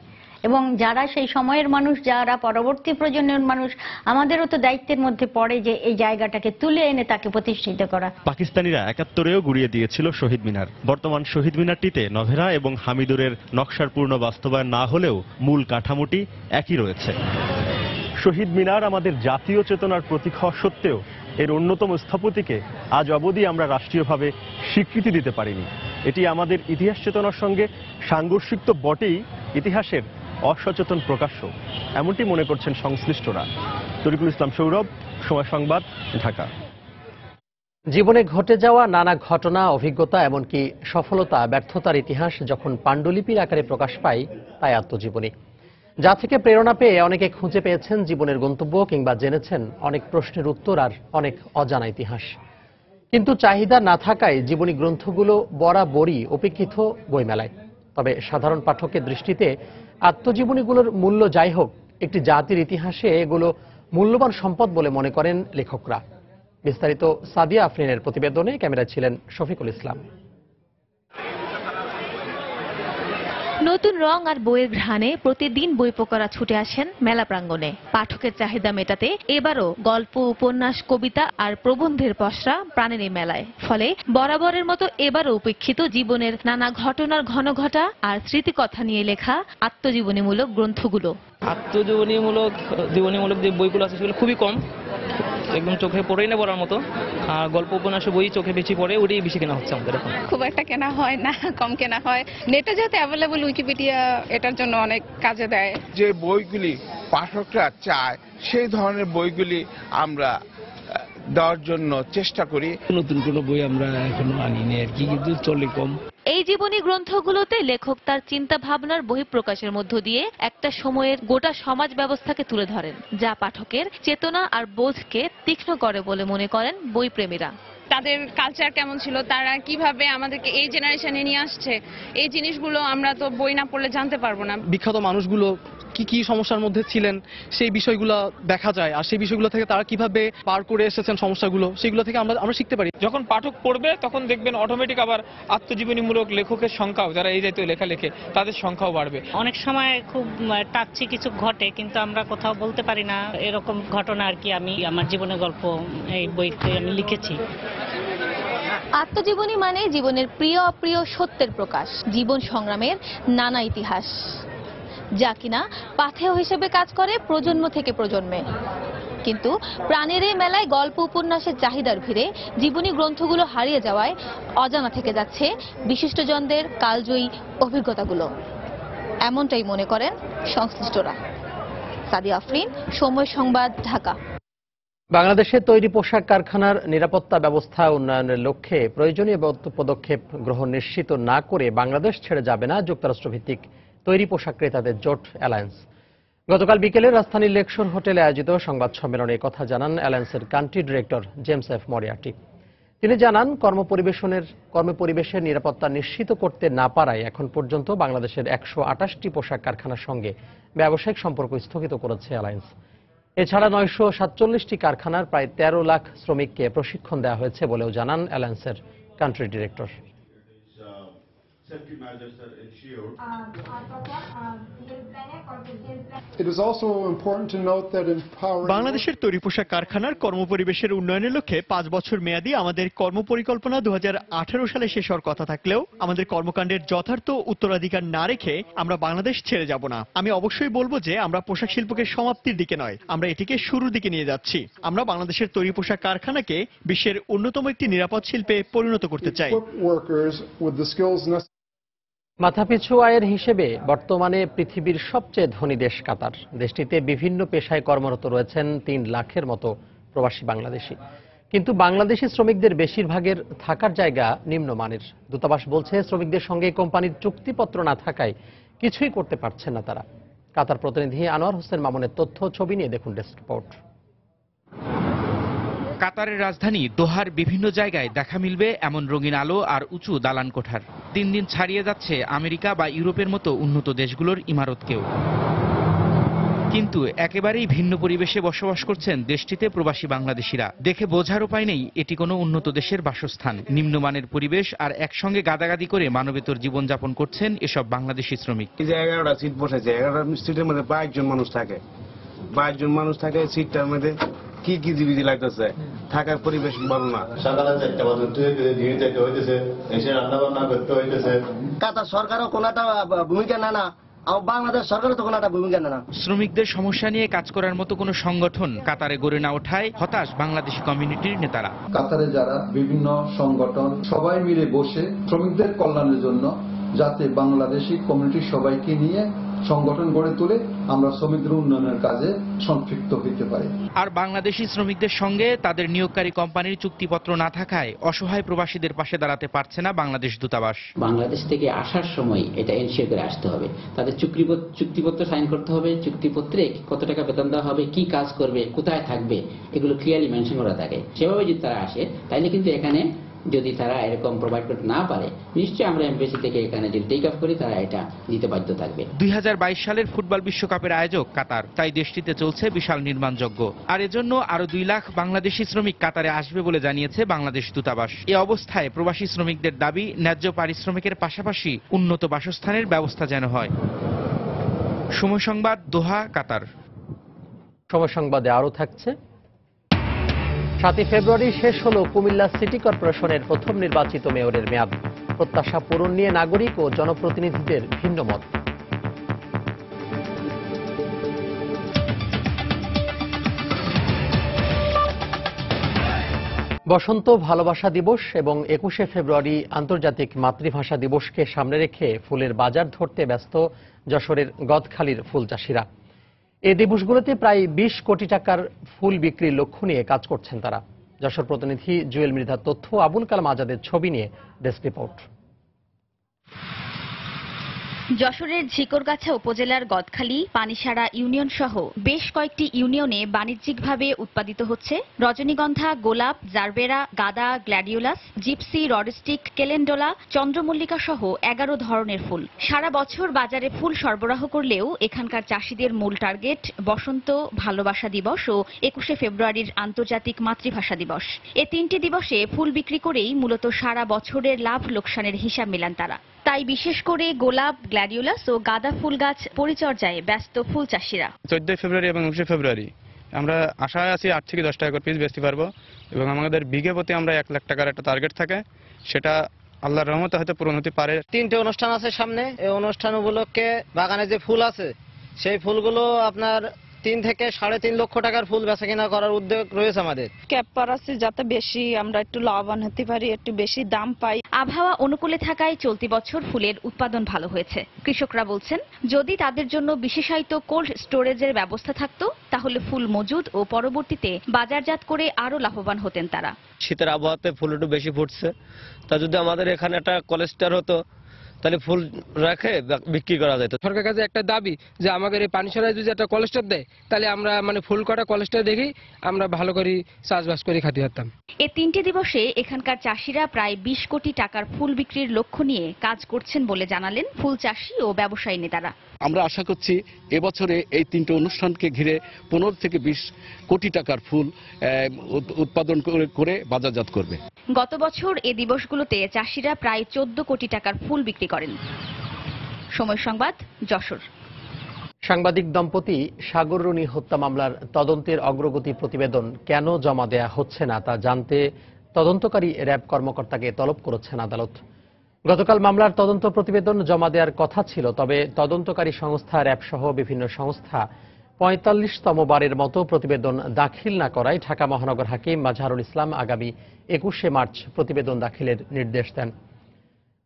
Speaker 21: এবং যারা সেই সময়ের মানুষ, যারা পরবর্তী প্রজন্মের মানুষ, আমাদেরও তো দায়িত্বের মধ্যে পড়ে যে এই জায়গাটাকে তুলে এনে তাকে প্রতিষ্ঠিত করা।
Speaker 17: পাকিস্তানিরা 71-ও গুড়িয়ে দিয়েছিল শহীদ মিনার। বর্তমান শহীদ মিনারটিতে নভেরা এবং হামিদুরের নকশার পূর্ণ বাস্তবায়ন না হলেও মূল কাঠামোটি একই রয়েছে। শহীদ মিনার আমাদের জাতীয় চেতনার প্রতীক হওয়া সত্ত্বেও এর অন্যতম স্থপতিকে আজ অবধি আমরা রাষ্ট্রীয়ভাবে স্বীকৃতি দিতে পারিনি। এটি আমাদের ইতিহাস চেতনার সঙ্গে সাংঘর্ষিক তো বটেই, ইতিহাসের অসচেতন প্রকাশ্য, এমনটি মনে করছেন সংশ্লিষ্টরা। তরিকুল ইসলাম সৌরভ, সময় সংবাদ, ঢাকা।
Speaker 1: জীবনে ঘটে যাওয়া নানা ঘটনা, অভিজ্ঞতা, এমনকি সফলতা ব্যর্থতার ইতিহাস যখন পাণ্ডুলিপির আকারে প্রকাশ পায়, তাই আত্মজীবনী। যা থেকে প্রেরণা পেয়ে অনেকে খুঁজে পেয়েছেন জীবনের গন্তব্য, কিংবা জেনেছেন অনেক প্রশ্নের উত্তর আর অনেক অজানা ইতিহাস। কিন্তু চাহিদা না থাকায় জীবনী গ্রন্থগুলো বরাবরই উপেক্ষিত বইমেলায়। তবে সাধারণ পাঠকের দৃষ্টিতে আত্মজীবনীগুলোর মূল্য যাই হোক, একটি জাতির ইতিহাসে এগুলো মূল্যবান সম্পদ বলে মনে করেন লেখকরা। বিস্তারিত সাদিয়া আফরিনের প্রতিবেদনে, ক্যামেরায় ছিলেন শফিকুল ইসলাম।
Speaker 22: নতুন রং আর বইয়ের ঘ্রাণে প্রতিদিন বই প্রকারা ছুটে আসেন মেলা প্রাঙ্গণে। পাঠকের চাহিদা মেটাতে এবারও গল্প, উপন্যাস, কবিতা আর প্রবন্ধের পসরা প্রাণের এই মেলায়। ফলে বরাবরের মতো এবারও উপেক্ষিত জীবনের নানা ঘটনার ঘনঘটা আর স্মৃতিকথা নিয়ে লেখা আত্মজীবনীমূলক গ্রন্থগুলো।
Speaker 23: আত্মজীবনীমূলক যে বইগুলো আছে সেগুলো খুবই কম,
Speaker 5: একদম চোখে পড়েই না পড়ার মতো। আর গল্প উপন্যাসের বই চোখে বেশি পড়ে, ওটাই বেশি কেনা হচ্ছে আমাদের এখন।
Speaker 6: খুব একটা কেনা হয় না, কম কেনা হয়। নেটে যেহেতু অ্যাভেলেবল, উইকিপিডিয়া এটার জন্য অনেক কাজে দেয়।
Speaker 23: যে বইগুলি পাঠকরা চায় সেই ধরনের বইগুলি আমরা দেওয়ার জন্য চেষ্টা করি।
Speaker 24: নতুন কোনো বই আমরা এখনো আনিনি আর কি, কিন্তু চলে কম।
Speaker 22: এই জীবনী গ্রন্থগুলোতে লেখক তার চিন্তা ভাবনার বহিঃপ্রকাশের মধ্য দিয়ে একটা সময়ের গোটা সমাজ ব্যবস্থাকে তুলে ধরেন, যা পাঠকের চেতনা আর বোধকে তীক্ষ্ণ করে বলে মনে করেন বইপ্রেমীরা।
Speaker 6: তাদের কালচার কেমন ছিল, তারা কিভাবে আমাদেরকে এই জেনারেশনে নিয়ে আসছে, এই জিনিসগুলো আমরা তো বই না পড়লে জানতে পারবো না।
Speaker 25: বিখ্যাত মানুষগুলো কি কি সমস্যার মধ্যে ছিলেন সেই বিষয়গুলো দেখা যায়, আর সেই বিষয়গুলো থেকে তারা কিভাবে পার করে এসেছেন সমস্যাগুলো, সেগুলো থেকে আমরা শিখতে পারি।
Speaker 5: যখন পাঠক পড়বে তখন দেখবেন অটোমেটিক আবার আত্মজীবনীমূলক লেখকের সংখ্যাও, যারা এই জাতীয় লেখা লেখে তাদের সংখ্যাও বাড়বে।
Speaker 26: অনেক সময় খুব টাচ্ছি কিছু ঘটে, কিন্তু আমরা কোথাও বলতে পারি না, এরকম ঘটনা আর কি আমি আমার জীবনের গল্প এই বইতে আমি লিখেছি।
Speaker 22: আত্মজীবনী মানে জীবনের প্রিয় অপ্রিয় সত্যের প্রকাশ, জীবন সংগ্রামের নানা ইতিহাস, যা কিনা পাথেয় হিসেবে কাজ করে প্রজন্ম থেকে প্রজন্মে। কিন্তু প্রাণের এই মেলায় গল্প উপন্যাসের চাহিদার ভিড়ে জীবনী গ্রন্থগুলো হারিয়ে যাওয়ায় অজানা থেকে যাচ্ছে বিশিষ্টজনদের কালজয়ী অভিজ্ঞতাগুলো, এমনটাই মনে করেন সংশ্লিষ্টরা। সাদিয়া আফরিন, সময় সংবাদ, ঢাকা।
Speaker 1: বাংলাদেশের তৈরি পোশাক কারখানার নিরাপত্তা ব্যবস্থা উন্নয়নের লক্ষ্যে প্রয়োজনীয় পদক্ষেপ গ্রহণ নিশ্চিত না করে বাংলাদেশ ছেড়ে যাবে না যুক্তরাষ্ট্রভিত্তিক তৈরি পোশাক ক্রেতাদের জোট অ্যালায়েন্স। গতকাল বিকেলে রাজধানীর লেকশোর হোটেলে আয়োজিত সংবাদ সম্মেলনে কথা জানান অ্যালায়েন্সের country director James F Moriarty. তিনি জানান, কর্মপরিবেশের নিরাপত্তা নিশ্চিত করতে না পারায় এখন পর্যন্ত বাংলাদেশের 128টি পোশাক কারখানার সঙ্গে ব্যবসায়িক সম্পর্ক স্থগিত করেছে অ্যালায়েন্স। এছাড়া 947টি কারখানার প্রায় 13 লাখ শ্রমিককে প্রশিক্ষণ দেওয়া হয়েছে বলেও জানান অ্যালায়েন্সের কান্ট্রি ডিরেক্টর।
Speaker 17: বাংলাদেশের তৈরি পোশাক কারখানার কর্মপরিবেশের উন্নয়নের লক্ষ্যে 5 বছর মেয়াদী আমাদের কর্মপরিকল্পনা 2018 সালে শেষ হওয়ার কথা থাকলেও আমাদের কর্মকাণ্ডের যথার্থ উত্তরাধিকার না রেখে আমরা বাংলাদেশ ছেড়ে যাব না। আমি অবশ্যই বলবো যে আমরা পোশাক শিল্পকে সমাপ্তির দিকে নয়, আমরা এটিকে শুরুর দিকে নিয়ে যাচ্ছি। আমরা বাংলাদেশের তৈরি পোশাক কারখানাকে বিশ্বের অন্যতম একটি নিরাপদ শিল্পে পরিণত করতে চাই।
Speaker 1: মাথাপিছু আয়ের হিসেবে বর্তমানে পৃথিবীর সবচেয়ে ধনী দেশ কাতার। দেশটিতে বিভিন্ন পেশায় কর্মরত রয়েছেন 3 লাখের মতো প্রবাসী বাংলাদেশি, কিন্তু বাংলাদেশি শ্রমিকদের বেশিরভাগের থাকার জায়গা নিম্নমানের। দূতাবাস বলছে, শ্রমিকদের সঙ্গে কোম্পানির চুক্তিপত্র না থাকায় কিছুই করতে পারছেন না তারা। কাতার প্রতিনিধি আনোয়ার হোসেন মামুনের তথ্য ছবি নিয়ে দেখুন ডেস্ক রিপোর্ট।
Speaker 27: কাতারের রাজধানী দোহার বিভিন্ন জায়গায় দেখা মিলবে এমন রঙিন আলো আর উঁচু দালান কোঠার। দিন দিন ছাড়িয়ে যাচ্ছে আমেরিকা বা ইউরোপের মতো উন্নত দেশগুলোর ইমারতকেও। কিন্তু একেবারেই ভিন্ন পরিবেশে বসবাস করছেন দেশটিতে প্রবাসী বাংলাদেশিরা। দেখে বোঝার উপায় নেই এটি কোনো উন্নত দেশের বাসস্থান। নিম্নমানের পরিবেশ আর একসঙ্গে গাদাগাদি করে মানবেতর জীবনযাপন করছেন এসব বাংলাদেশি শ্রমিক।
Speaker 28: এই যে 11টা সিট বসেছে, 11টা সিটের মধ্যে 22 জন মানুষ থাকে। 22 জন মানুষ থাকে সিটটার মধ্যে, কি কি জীবিত লাগতেছে, থাকার পরিবেশ ভালো না।
Speaker 29: সকালে 4টা বাজে দিয়ে যেতে হইতেছে, এসে রান্না বান্না করতে হইতেছে।
Speaker 30: কাতার সরকারও কোনো একটা ভূমিকা নেয় না, আর বাংলাদেশ সরকারও তো কোনো একটা ভূমিকা নেয় না।
Speaker 27: শ্রমিকদের সমস্যা নিয়ে কাজ করার মতো কোনো সংগঠন কাতারে গড়ে না ওঠায় হতাশ বাংলাদেশি কমিউনিটির নেতারা।
Speaker 31: কাতারে যারা বিভিন্ন সংগঠন সবাই মিলে বসে শ্রমিকদের কল্যাণের জন্য যাতে বাংলাদেশি কমিউনিটির সবাইকে নিয়ে সংগঠন গড়ে তুলে আমরা শ্রমিকদের উন্নয়নের কাজে সম্পৃক্ত হতে পারি।
Speaker 27: আর বাংলাদেশি শ্রমিকদের সঙ্গে তাদের নিয়োগকারী কোম্পানির চুক্তিপত্র না থাকায় অসহায় প্রবাসীদের পাশে দাঁড়াতে পারছে না বাংলাদেশ দূতাবাস।
Speaker 32: বাংলাদেশ থেকে আসার সময় এটা এনশিওর করে আসতে হবে, তাদের চুক্তিপত্র সাইন করতে হবে, চুক্তিপত্রে কত টাকা বেতন দেওয়া হবে, কি কাজ করবে, কোথায় থাকবে, এগুলো ক্লিয়ারলি মেনশন করা থাকে। সেভাবে যদি তারা আসে তাইলে কিন্তু এখানে যদি তারা এরকম প্রোভাইড করতে না পারে, নিশ্চয়ই আমরা এমবেসি থেকে এখানে যদি টেক অফ করি তারা এটা দিতে বাধ্য থাকবে।
Speaker 27: 2022 সালের ফুটবল বিশ্বকাপের আয়োজক কাতার, তাই দেশটিতে চলছে বিশাল নির্মাণযজ্ঞ। আর এজন্য আরো 2 লাখ বাংলাদেশি শ্রমিক কাতারে আসবে বলে জানিয়েছে বাংলাদেশ দূতাবাস। এ অবস্থায় প্রবাসী শ্রমিকদের দাবি, ন্যায্য পারিশ্রমিকের পাশাপাশি উন্নত বাসস্থানের ব্যবস্থা যেন হয়। সময় সংবাদ, দোহা, কাতার।
Speaker 1: সময় সংবাদে আরো থাকছে, 7 ফেব্রুয়ারি শেষ হলো কুমিল্লা সিটি কর্পোরেশনের প্রথম নির্বাচিত মেয়রের মেয়াদ। প্রত্যাশা পূরণ নিয়ে নাগরিক ও জনপ্রতিনিধিদের ভিন্ন মত। বসন্ত ভালোবাসা দিবস এবং 21শে ফেব্রুয়ারি আন্তর্জাতিক মাতৃভাষা দিবসকে সামনে রেখে ফুলের বাজার ধরতে ব্যস্ত যশোরের গদখালির ফুল চাষিরা। এই দিবসগুলোতে প্রায় 20 কোটি টাকার ফুল বিক্রির লক্ষ্য নিয়ে কাজ করছেন তারা। যশোর প্রতিনিধি জুয়েল মৃধার তথ্য, আবুল কালাম আজাদের ছবি নিয়ে ডেস্ক রিপোর্ট।
Speaker 2: যশোরের ঝিকরগাছা উপজেলার গদখালি, পানিসারা ইউনিয়ন সহ বেশ কয়েকটি ইউনিয়নে বাণিজ্যিকভাবে উৎপাদিত হচ্ছে রজনীগন্ধা, গোলাপ, জারবেরা, গাঁদা, গ্ল্যাডিওলাস, জিপসি, রডস্টিক, কেলেন্ডোলা, চন্দ্রমল্লিকা সহ 11 ধরনের ফুল। সারা বছর বাজারে ফুল সরবরাহ করলেও এখানকার চাষিদের মূল টার্গেট বসন্ত ভালোবাসা দিবস ও 21শে ফেব্রুয়ারির আন্তর্জাতিক মাতৃভাষা দিবস। এই তিনটি দিবসে ফুল বিক্রি করেই মূলত সারা বছরের লাভ লোকসানের হিসাব মেলান তারা। তাই বিশেষ করে গোলাপ, গ্ল্যাডিওলাস ও গাঁদা ফুল গাছ পরিচর্যায় ব্যস্ত ফুল চাষিরা।
Speaker 3: 14 ফেব্রুয়ারি এবং 19শে ফেব্রুয়ারি আমরা আশায় আছি 8 থেকে 10 টাকা করে পিস বেচতে পারবো এবং আমাদের বিঘে প্রতি আমরা 1 লাখ টাকার একটা টার্গেট থাকে, সেটা আল্লাহর রহমতে হয়তো পূরণ হতে পারে।
Speaker 4: 3টে অনুষ্ঠান আছে সামনে। এই অনুষ্ঠান উপলক্ষে বাগানে যে ফুল আছে সেই ফুলগুলো আপনার 3 থেকে 3.5 লক্ষ টাকার ফুল বেচা কিনা করার উদ্যোগ রয়েছে আমাদের।
Speaker 7: ক্যাপ করাচ্ছি যাতে বেশি আমরা একটু লাভবান হতে পারি, একটু বেশি দাম পাই।
Speaker 2: আবহাওয়া অনুকূলে থাকায় চলতি বছর ফুলের উৎপাদন ভালো হয়েছে। কৃষকরা বলছেন, যদি তাদের জন্য বিশেষায়িত কোল্ড স্টোরেজের ব্যবস্থা থাকতো তাহলে ফুল মজুদ ও পরবর্তীতে বাজারজাত করে আরো লাভবান হতেন তারা।
Speaker 8: শীতের আবহাওয়াতে ফুল একটু বেশি ফুটছে, তা যদি আমাদের এখানে একটা কোল্ড স্টোর হতো তাহলে ফুল রাখে বিক্রি করা যেত।
Speaker 9: সরকারের কাছে একটা দাবি যে আমাদের এই পানিসারায় যদি একটা কোল্ড স্টোর দেয় তাহলে আমরা ফুল কটা কোল্ড স্টোর দেখি আমরা ভালো করে চাষবাস করে খাতে পারতাম।
Speaker 2: এই 3টে দিবসে এখানকার চাষিরা প্রায় 20 কোটি টাকার ফুল বিক্রির লক্ষ্য নিয়ে কাজ করছেন বলে জানালেন ফুল চাষি ও ব্যবসায়ী নেতারা।
Speaker 10: আমরা আশা করছি এবছরে এই 3টে অনুষ্ঠানকে ঘিরে 15 থেকে 20 কোটি টাকার ফুল উৎপাদন করে বাজারজাত করবে।
Speaker 2: গত বছর এই দিবসগুলোতে চাষিরা প্রায় 14 কোটি টাকার ফুল বিক্রি করেন। সময় সংবাদ, যশোর।
Speaker 1: সাংবাদিক দম্পতি সাগর রুনি হত্যা মামলার তদন্তের অগ্রগতি প্রতিবেদন কেন জমা দেয়া হচ্ছে না তা জানতে তদন্তকারী র্যাব কর্মকর্তাকে তলব করেছেন আদালত। গতকাল মামলার তদন্ত প্রতিবেদন জমা দেওয়ার কথা ছিল, তবে তদন্তকারী সংস্থা র্যাব সহ বিভিন্ন সংস্থা 45তম বারের মতো প্রতিবেদন দাখিল না করায় ঢাকা মহানগর হাকিম মাজহারুল ইসলাম আগামী 21শে মার্চ প্রতিবেদন দাখিলের নির্দেশ দেন।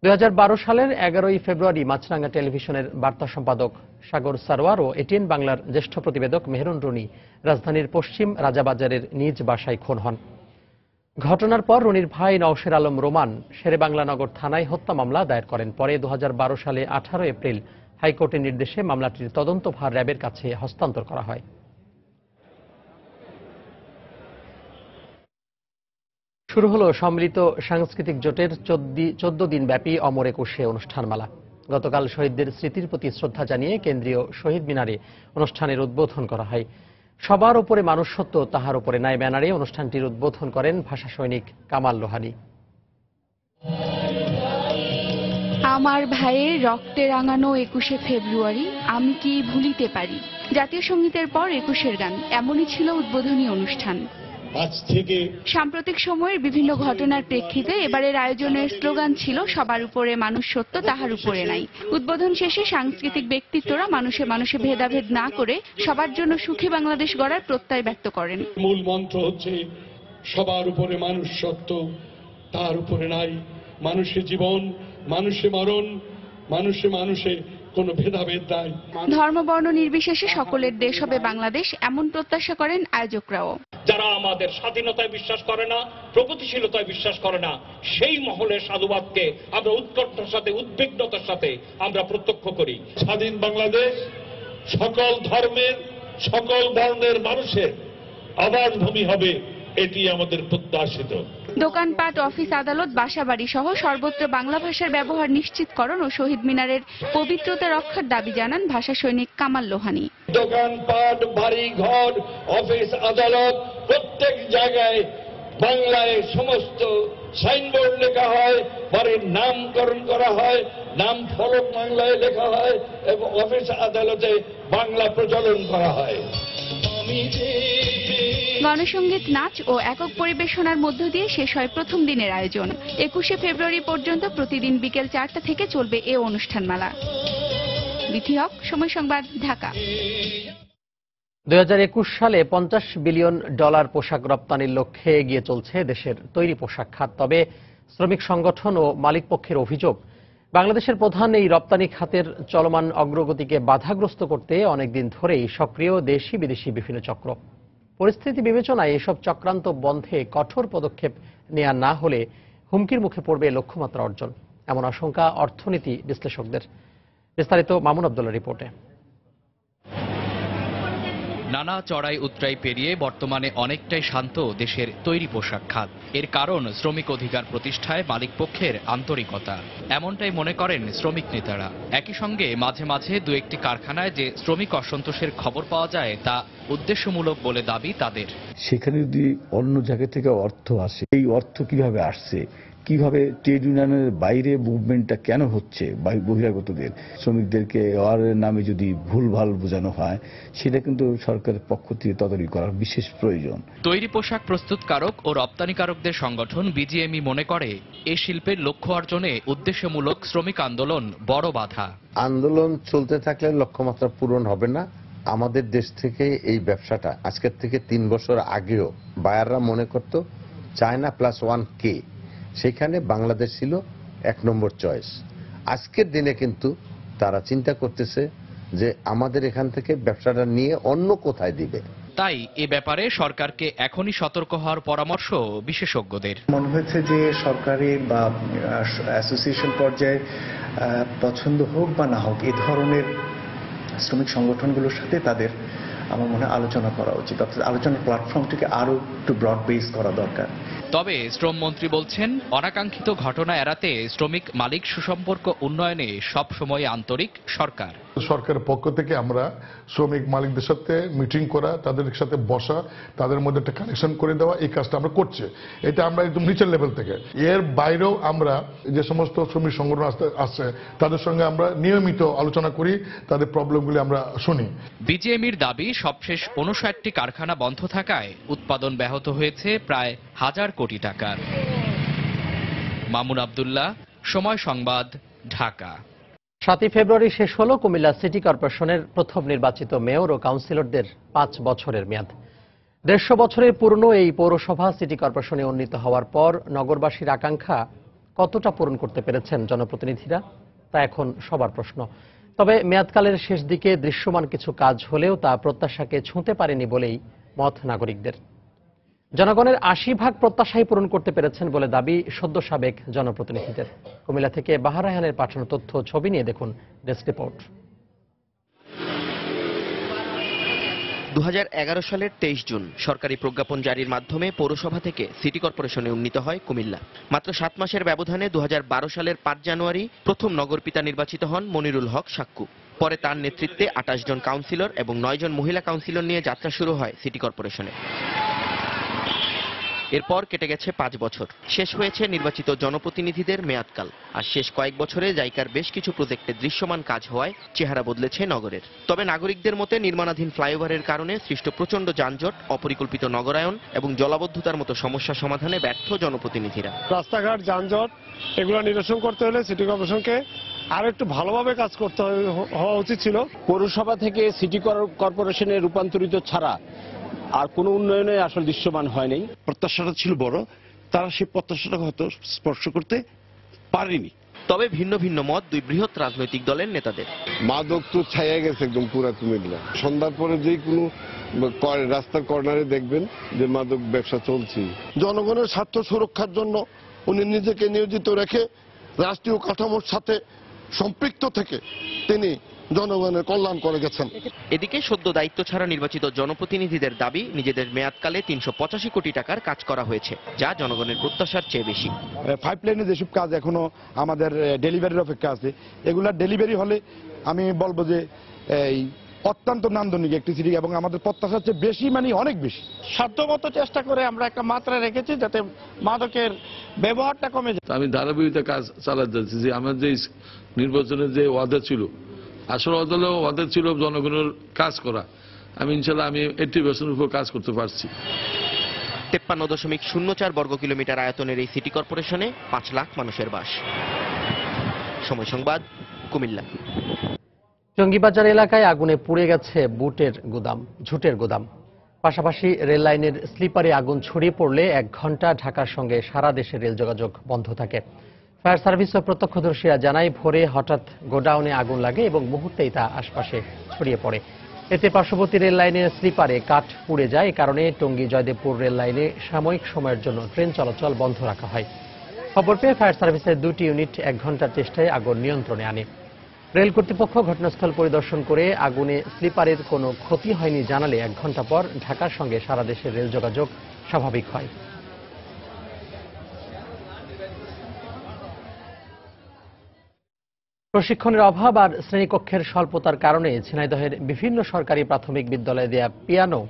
Speaker 1: 2012 সালের 11ই ফেব্রুয়ারি মাছরাঙ্গা টেলিভিশনের বার্তা সম্পাদক সাগর সারোয়ার ও এটিএন বাংলার জ্যেষ্ঠ প্রতিবেদক মেহরুন রুনি রাজধানীর পশ্চিম রাজাবাজারের নিজ বাসায় খুন হন। ঘটনার পর রুনির ভাই নওশের আলম রোমান শেরেবাংলা নগর থানায় হত্যা মামলা দায়ের করেন। পরে 2012 সালে 18 এপ্রিল হাইকোর্টের নির্দেশে মামলাটির তদন্তভার র্যাবের কাছে হস্তান্তর করা হয়। শুরু হলো সম্মিলিত সাংস্কৃতিক জোটের 14 দিনব্যাপী অমর 21শে অনুষ্ঠানমালা। গতকাল শহীদদের স্মৃতির প্রতি শ্রদ্ধা জানিয়ে কেন্দ্রীয় শহীদ মিনারে অনুষ্ঠানের উদ্বোধন করা হয়। সবার উপরে মানুষ সত্য, তাহার উপরে নাই ব্যানারে অনুষ্ঠানটির উদ্বোধন করেন ভাষা সৈনিক কামাল লোহানী।
Speaker 11: আমার ভাইয়ের রক্তে রাঙানো 21শে ফেব্রুয়ারি আমি কি ভুলিতে পারি। জাতীয় সঙ্গীতের পর 21এর গান, এমনই ছিল উদ্বোধনী অনুষ্ঠান। সাম্প্রতিক সময়ের বিভিন্ন ঘটনার প্রেক্ষিতে এবারের আয়োজনের স্লোগান ছিল সবার উপরে মানুষ সত্য, তাহার উপরে নাই। উদ্বোধন শেষে সাংস্কৃতিক ব্যক্তিত্বরা মানুষে মানুষে ভেদাভেদ না করে সবার জন্য সুখী বাংলাদেশ গড়ার প্রত্যয় ব্যক্ত করেন।
Speaker 12: মূল মন্ত্র হচ্ছে সবার উপরে মানুষ সত্য, তার উপরে নাই। মানুষের জীবন, মানুষে মরণ, মানুষে মানুষে কোনো ভেদাভেদ নাই।
Speaker 11: ধর্ম বর্ণ নির্বিশেষে সকলের দেশ হবে বাংলাদেশ, এমন প্রত্যাশা করেন আয়োজকরাও।
Speaker 12: যারা আমাদের স্বাধীনতায় বিশ্বাস করে না, প্রগতিশীলতায় বিশ্বাস করে না, সেই মহলের সাধুবাদকে আমরা উৎকণ্ঠার সাথে, উদ্বিগ্নতার সাথে আমরা প্রত্যক্ষ করি। স্বাধীন বাংলাদেশ সকল ধর্মের, সকল বর্ণের মানুষের আবাসভূমি হবে, এটি আমাদের প্রত্যাশিত।
Speaker 11: দোকানপাট, অফিস, আদালত, বাসাবাড়ি সহ সর্বত্র বাংলা ভাষার ব্যবহার নিশ্চিতকরণ ও শহীদ মিনারের পবিত্রতা রক্ষার দাবি জানান ভাষা সৈনিক কামাল লোহানী।
Speaker 12: দোকানপাট, বাড়ি ঘর, অফিস, আদালত প্রত্যেক জায়গায় বাংলায় সমস্ত সাইনবোর্ড লেখা হয়, বাড়ির নামকরণ করা হয়, নাম ফলক বাংলায় লেখা হয় এবং অফিস আদালতে বাংলা প্রচলন করা হয়।
Speaker 11: গণসংগীত, নাচ ও একক পরিবেশনার মধ্য দিয়ে শেষ হয় প্রথম দিনের আয়োজন। 21শে ফেব্রুয়ারি পর্যন্ত প্রতিদিন বিকেল 4টা থেকে চলবে এ অনুষ্ঠানমালা। বিথি হক, সময় সংবাদ, ঢাকা।
Speaker 1: 2021 সালে $50 বিলিয়ন পোশাক রপ্তানির লক্ষ্যে এগিয়ে চলছে দেশের তৈরি পোশাক খাত। তবে শ্রমিক সংগঠন ও মালিক পক্ষের অভিযোগ, বাংলাদেশের প্রধান এই রপ্তানি খাতের চলমান অগ্রগতিকে বাধাগ্রস্ত করতে অনেকদিন ধরেই সক্রিয় দেশি বিদেশি বিভিন্ন চক্র। পরিস্থিতি বিবেচনায় এসব চক্রান্ত বন্ধে কঠোর পদক্ষেপ নেওয়া না হলে হুমকির মুখে পড়বে লক্ষ্যমাত্রা অর্জন, এমন আশঙ্কা অর্থনীতি বিশ্লেষকদের। বিস্তারিত মামুন আব্দুল্লাহ রিপোর্টে।
Speaker 27: নানা চড়াই উতরাই পেরিয়ে বর্তমানে অনেকটাই শান্ত দেশের তৈরি পোশাক খাত। এর কারণ শ্রমিক অধিকার প্রতিষ্ঠায় মালিকপক্ষের আন্তরিকতা, এমনটাই মনে করেন শ্রমিক নেতারা। একই সঙ্গে মাঝে মাঝে দু একটি কারখানায় যে শ্রমিক অসন্তোষের খবর পাওয়া যায় তা উদ্দেশ্যমূলক বলে দাবি তাদের।
Speaker 6: সেখানে যদি অন্য জায়গা থেকে অর্থ আসে, এই অর্থ কিভাবে আসছে, কিভাবে ট্রেড ইউনিয়নের বাইরে মুভমেন্টটা কেন হচ্ছে, বহিরাগতদের শ্রমিকদেরকে ওয়ারের নামে যদি ভুলভাল বোঝানো হয়, সেটা কিন্তু সরকারের পক্ষ থেকে তদারকি করার বিশেষ প্রয়োজন।
Speaker 27: তৈরি পোশাক প্রস্তুতকারক ও রপ্তানিকারকদের সংগঠন বিজিএমই মনে করে এই শিল্পের লক্ষ্য অর্জনে উদ্দেশ্যমূলক শ্রমিক আন্দোলন বড় বাধা।
Speaker 13: আন্দোলন চলতে থাকলে লক্ষ্যমাত্রা পূরণ হবে না। আমাদের দেশ থেকে এই ব্যবসাটা আজকের থেকে 3 বছর আগেও বায়াররা মনে করত চায়না +1K, সেখানে বাংলাদেশ ছিল 1 নম্বর চয়েস। আজকের দিনে কিন্তু তারা চিন্তা করতেছে যে আমাদের এখান থেকে ব্যবসাটা নিয়ে অন্য কোথায় দিবে।
Speaker 27: তাই এ ব্যাপারে সরকারকে এখনই সতর্ক হওয়ার পরামর্শ বিশেষজ্ঞদের।
Speaker 14: মনে হয়েছে যে সরকারের বা অ্যাসোসিয়েশন পর্যায়ে পছন্দ হোক বা না হোক, এই ধরনের শ্রমিক সংগঠনগুলোর সাথে তাদের আমার মনে হয় আলোচনা করা উচিত। অর্থাৎ আলোচনার প্ল্যাটফর্মটিকে আরো একটু ব্রড বেস করা দরকার।
Speaker 27: তবে শ্রমমন্ত্রী বলছেন, অনাকাঙ্ক্ষিত ঘটনা এড়াতে শ্রমিক মালিক সুসম্পর্ক উন্নয়নে সব সময় আন্তরিক সরকার।
Speaker 15: সরকারের পক্ষ থেকে আমরা শ্রমিক মালিকদের সাথে মিটিং করা, তাদের সাথে বসা, তাদের মধ্যে একটা কানেকশন করে দেওয়া, এই কাজটা আমরা করছি। এটা আমরা একদম নিচের লেভেল থেকে। এর বাইরেও আমরা যে সমস্ত শ্রমিক সংগঠন আসছে তাদের সঙ্গে আমরা নিয়মিত আলোচনা করি, তাদের প্রবলেমগুলি আমরা শুনি।
Speaker 27: বিজিএমির দাবি, সবশেষ 59টি কারখানা বন্ধ থাকায় উৎপাদন ব্যাহত হয়েছে প্রায় 1000 কোটি টাকার। মামুন আব্দুল্লাহ, সময় সংবাদ, ঢাকা।
Speaker 1: 7 ফেব্রুয়ারি শেষ হলো কুমিল্লা সিটি কর্পোরেশনের প্রথম নির্বাচিত মেয়র ও কাউন্সিলরদের 5 বছরের মেয়াদ। 150 বছরের পুরনো এই পৌরসভা সিটি কর্পোরেশনে উন্নীত হওয়ার পর নগরবাসীর আকাঙ্ক্ষা কতটা পূরণ করতে পেরেছেন জনপ্রতিনিধিরা, তা এখন সবার প্রশ্ন। তবে মেয়াদকালের শেষ দিকে দৃশ্যমান কিছু কাজ হলেও তা প্রত্যাশাকে ছুঁতে পারেনি বলেই মত নাগরিকদের। জনগণের 80% প্রত্যাশাই পূরণ করতে পেরেছেন বলে দাবি সদ্য সাবেক জনপ্রতিনিধিদের। কুমিল্লা থেকে বাহার রায়হানের পাঠানো তথ্য ছবি নিয়ে দেখুন ডেস্ক রিপোর্ট।
Speaker 16: 2011 সালের 23 জুন সরকারি প্রজ্ঞাপন জারির মাধ্যমে পৌরসভা থেকে সিটি কর্পোরেশনে উন্নীত হয় কুমিল্লা। মাত্র 7 মাসের ব্যবধানে 2012 সালের 5 জানুয়ারি প্রথম নগরপিতা নির্বাচিত হন মনিরুল হক সাক্কু। পরে তার নেতৃত্বে 28 জন কাউন্সিলর এবং 9 জন মহিলা কাউন্সিলর নিয়ে যাত্রা শুরু হয় সিটি কর্পোরেশনে। এরপর কেটে গেছে 5 বছর, শেষ হয়েছে নির্বাচিত জনপ্রতিনিধিদের মেয়াদকাল। আর শেষ কয়েক বছরে জাইকার বেশ কিছু প্রজেক্টে দৃশ্যমান কাজ হওয়ায় চেহারা বদলেছে নগরের। তবে নাগরিকদের মতে নির্মাণাধীন ফ্লাইওভারের কারণে সৃষ্ট প্রচণ্ড যানজট, অপরিকল্পিত নগরায়ন এবং জলাবদ্ধতার মতো সমস্যা সমাধানে ব্যর্থ জনপ্রতিনিধিরা।
Speaker 18: রাস্তাঘাট, যানজট এগুলো নিরসন করতে হলে সিটি কর্পোরেশনকে আর একটু ভালোভাবে কাজ করতে হওয়া উচিত ছিল।
Speaker 19: পৌরসভা থেকে সিটি কর্পোরেশনে রূপান্তরিত ছাড়া আর কোনো উন্নয়নে আসলে দৃশ্যমান হয়নি।
Speaker 20: প্রত্যাশাটা ছিল বড়, তারা সেই প্রত্যাশাটা হয়তো স্পর্শ করতে পারেনি।
Speaker 16: তবে ভিন্ন ভিন্ন মত দুই বৃহৎ রাজনৈতিক দলের নেতাদের।
Speaker 21: মাদক তো ছায়া গেছে একদম পুরা কুমিল্লা। সন্ধ্যার পরে যে কোনো রাস্তার কর্নারে দেখবেন যে মাদক ব্যবসা চলছে।
Speaker 23: জনগণের স্বার্থ সুরক্ষার জন্য উনি নিজেকে নিয়োজিত রেখে রাষ্ট্রীয় কাঠামোর সাথে সম্পৃক্ত থেকে তিনি জনগণের কল্যাণ করে গেছেন।
Speaker 16: এদিকে সদ্য দায়িত্ব ছাড়া নির্বাচিত জনপ্রতিনিধিদের দাবি, নিজেদের মেয়াদকালে 385 কোটি টাকার কাজ করা হয়েছে, যা জনগণের প্রত্যাশার চেয়ে বেশি।
Speaker 23: 5 লাইনে যেসব কাজ এখনো আমাদের ডেলিভারির অপেক্ষা আছে, এগুলা ডেলিভারি হলে আমি বলবো যে এই অত্যন্ত নান্দনিক একটি সিটি এবং আমাদের প্রত্যাশার চেয়ে বেশি, মানে অনেক বেশি।
Speaker 18: সাধ্যমতো চেষ্টা করে আমরা একটা মাত্রা রেখেছি যাতে মাদকের ব্যবহারটা কমে যায়।
Speaker 24: আমি ধারাবাহিকতা কাজ চালাতে যাচ্ছি যে আমার যে নির্বাচনের যে ওয়াদা ছিল, আসলে ওয়াদা ছিল জনগণের কাজ করা। আমি ইনশাল্লাহ 80% উপর কাজ করতে পারছি।
Speaker 16: 53.04 বর্গ কিলোমিটার আয়তনের এই সিটি কর্পোরেশনে 5 লাখ মানুষের বাস। সময় সংবাদ, কুমিল্লা।
Speaker 1: জঙ্গিবাজার এলাকায় আগুনে পুড়ে গেছে ঝুটের গুদাম। পাশাপাশি রেল লাইনের স্লিপারে আগুন ছড়িয়ে পড়লে 1 ঘন্টা ঢাকার সঙ্গে সারা দেশে রেল যোগাযোগ বন্ধ থাকে। ফায়ার সার্ভিস ও প্রত্যক্ষদর্শীরা জানায়, ভোরে হঠাৎ গোডাউনে আগুন লাগে এবং মুহূর্তেই তা আশপাশে ছড়িয়ে পড়ে। এতে পার্শ্ববর্তী রেল লাইনের স্লিপারে কাঠ পুড়ে যায়। এই কারণে টঙ্গী জয়দেবপুর রেল লাইনে সাময়িক সময়ের জন্য ট্রেন চলাচল বন্ধ রাখা হয়। খবর পেয়ে ফায়ার সার্ভিসের 2টি ইউনিট 1 ঘন্টার চেষ্টায় আগুন নিয়ন্ত্রণে আনে। রেল কর্তৃপক্ষ ঘটনাস্থল পরিদর্শন করে আগুনে স্লিপারের কোনো ক্ষতি হয়নি জানালে 1 ঘন্টা পর ঢাকার সঙ্গে সারা দেশের রেল যোগাযোগ স্বাভাবিক হয়। প্রশিক্ষণের অভাব আর শ্রেণীকক্ষের স্বল্পতার কারণে ঝিনাইদহের বিভিন্ন সরকারি প্রাথমিক বিদ্যালয়ে দেয়া পিয়ানো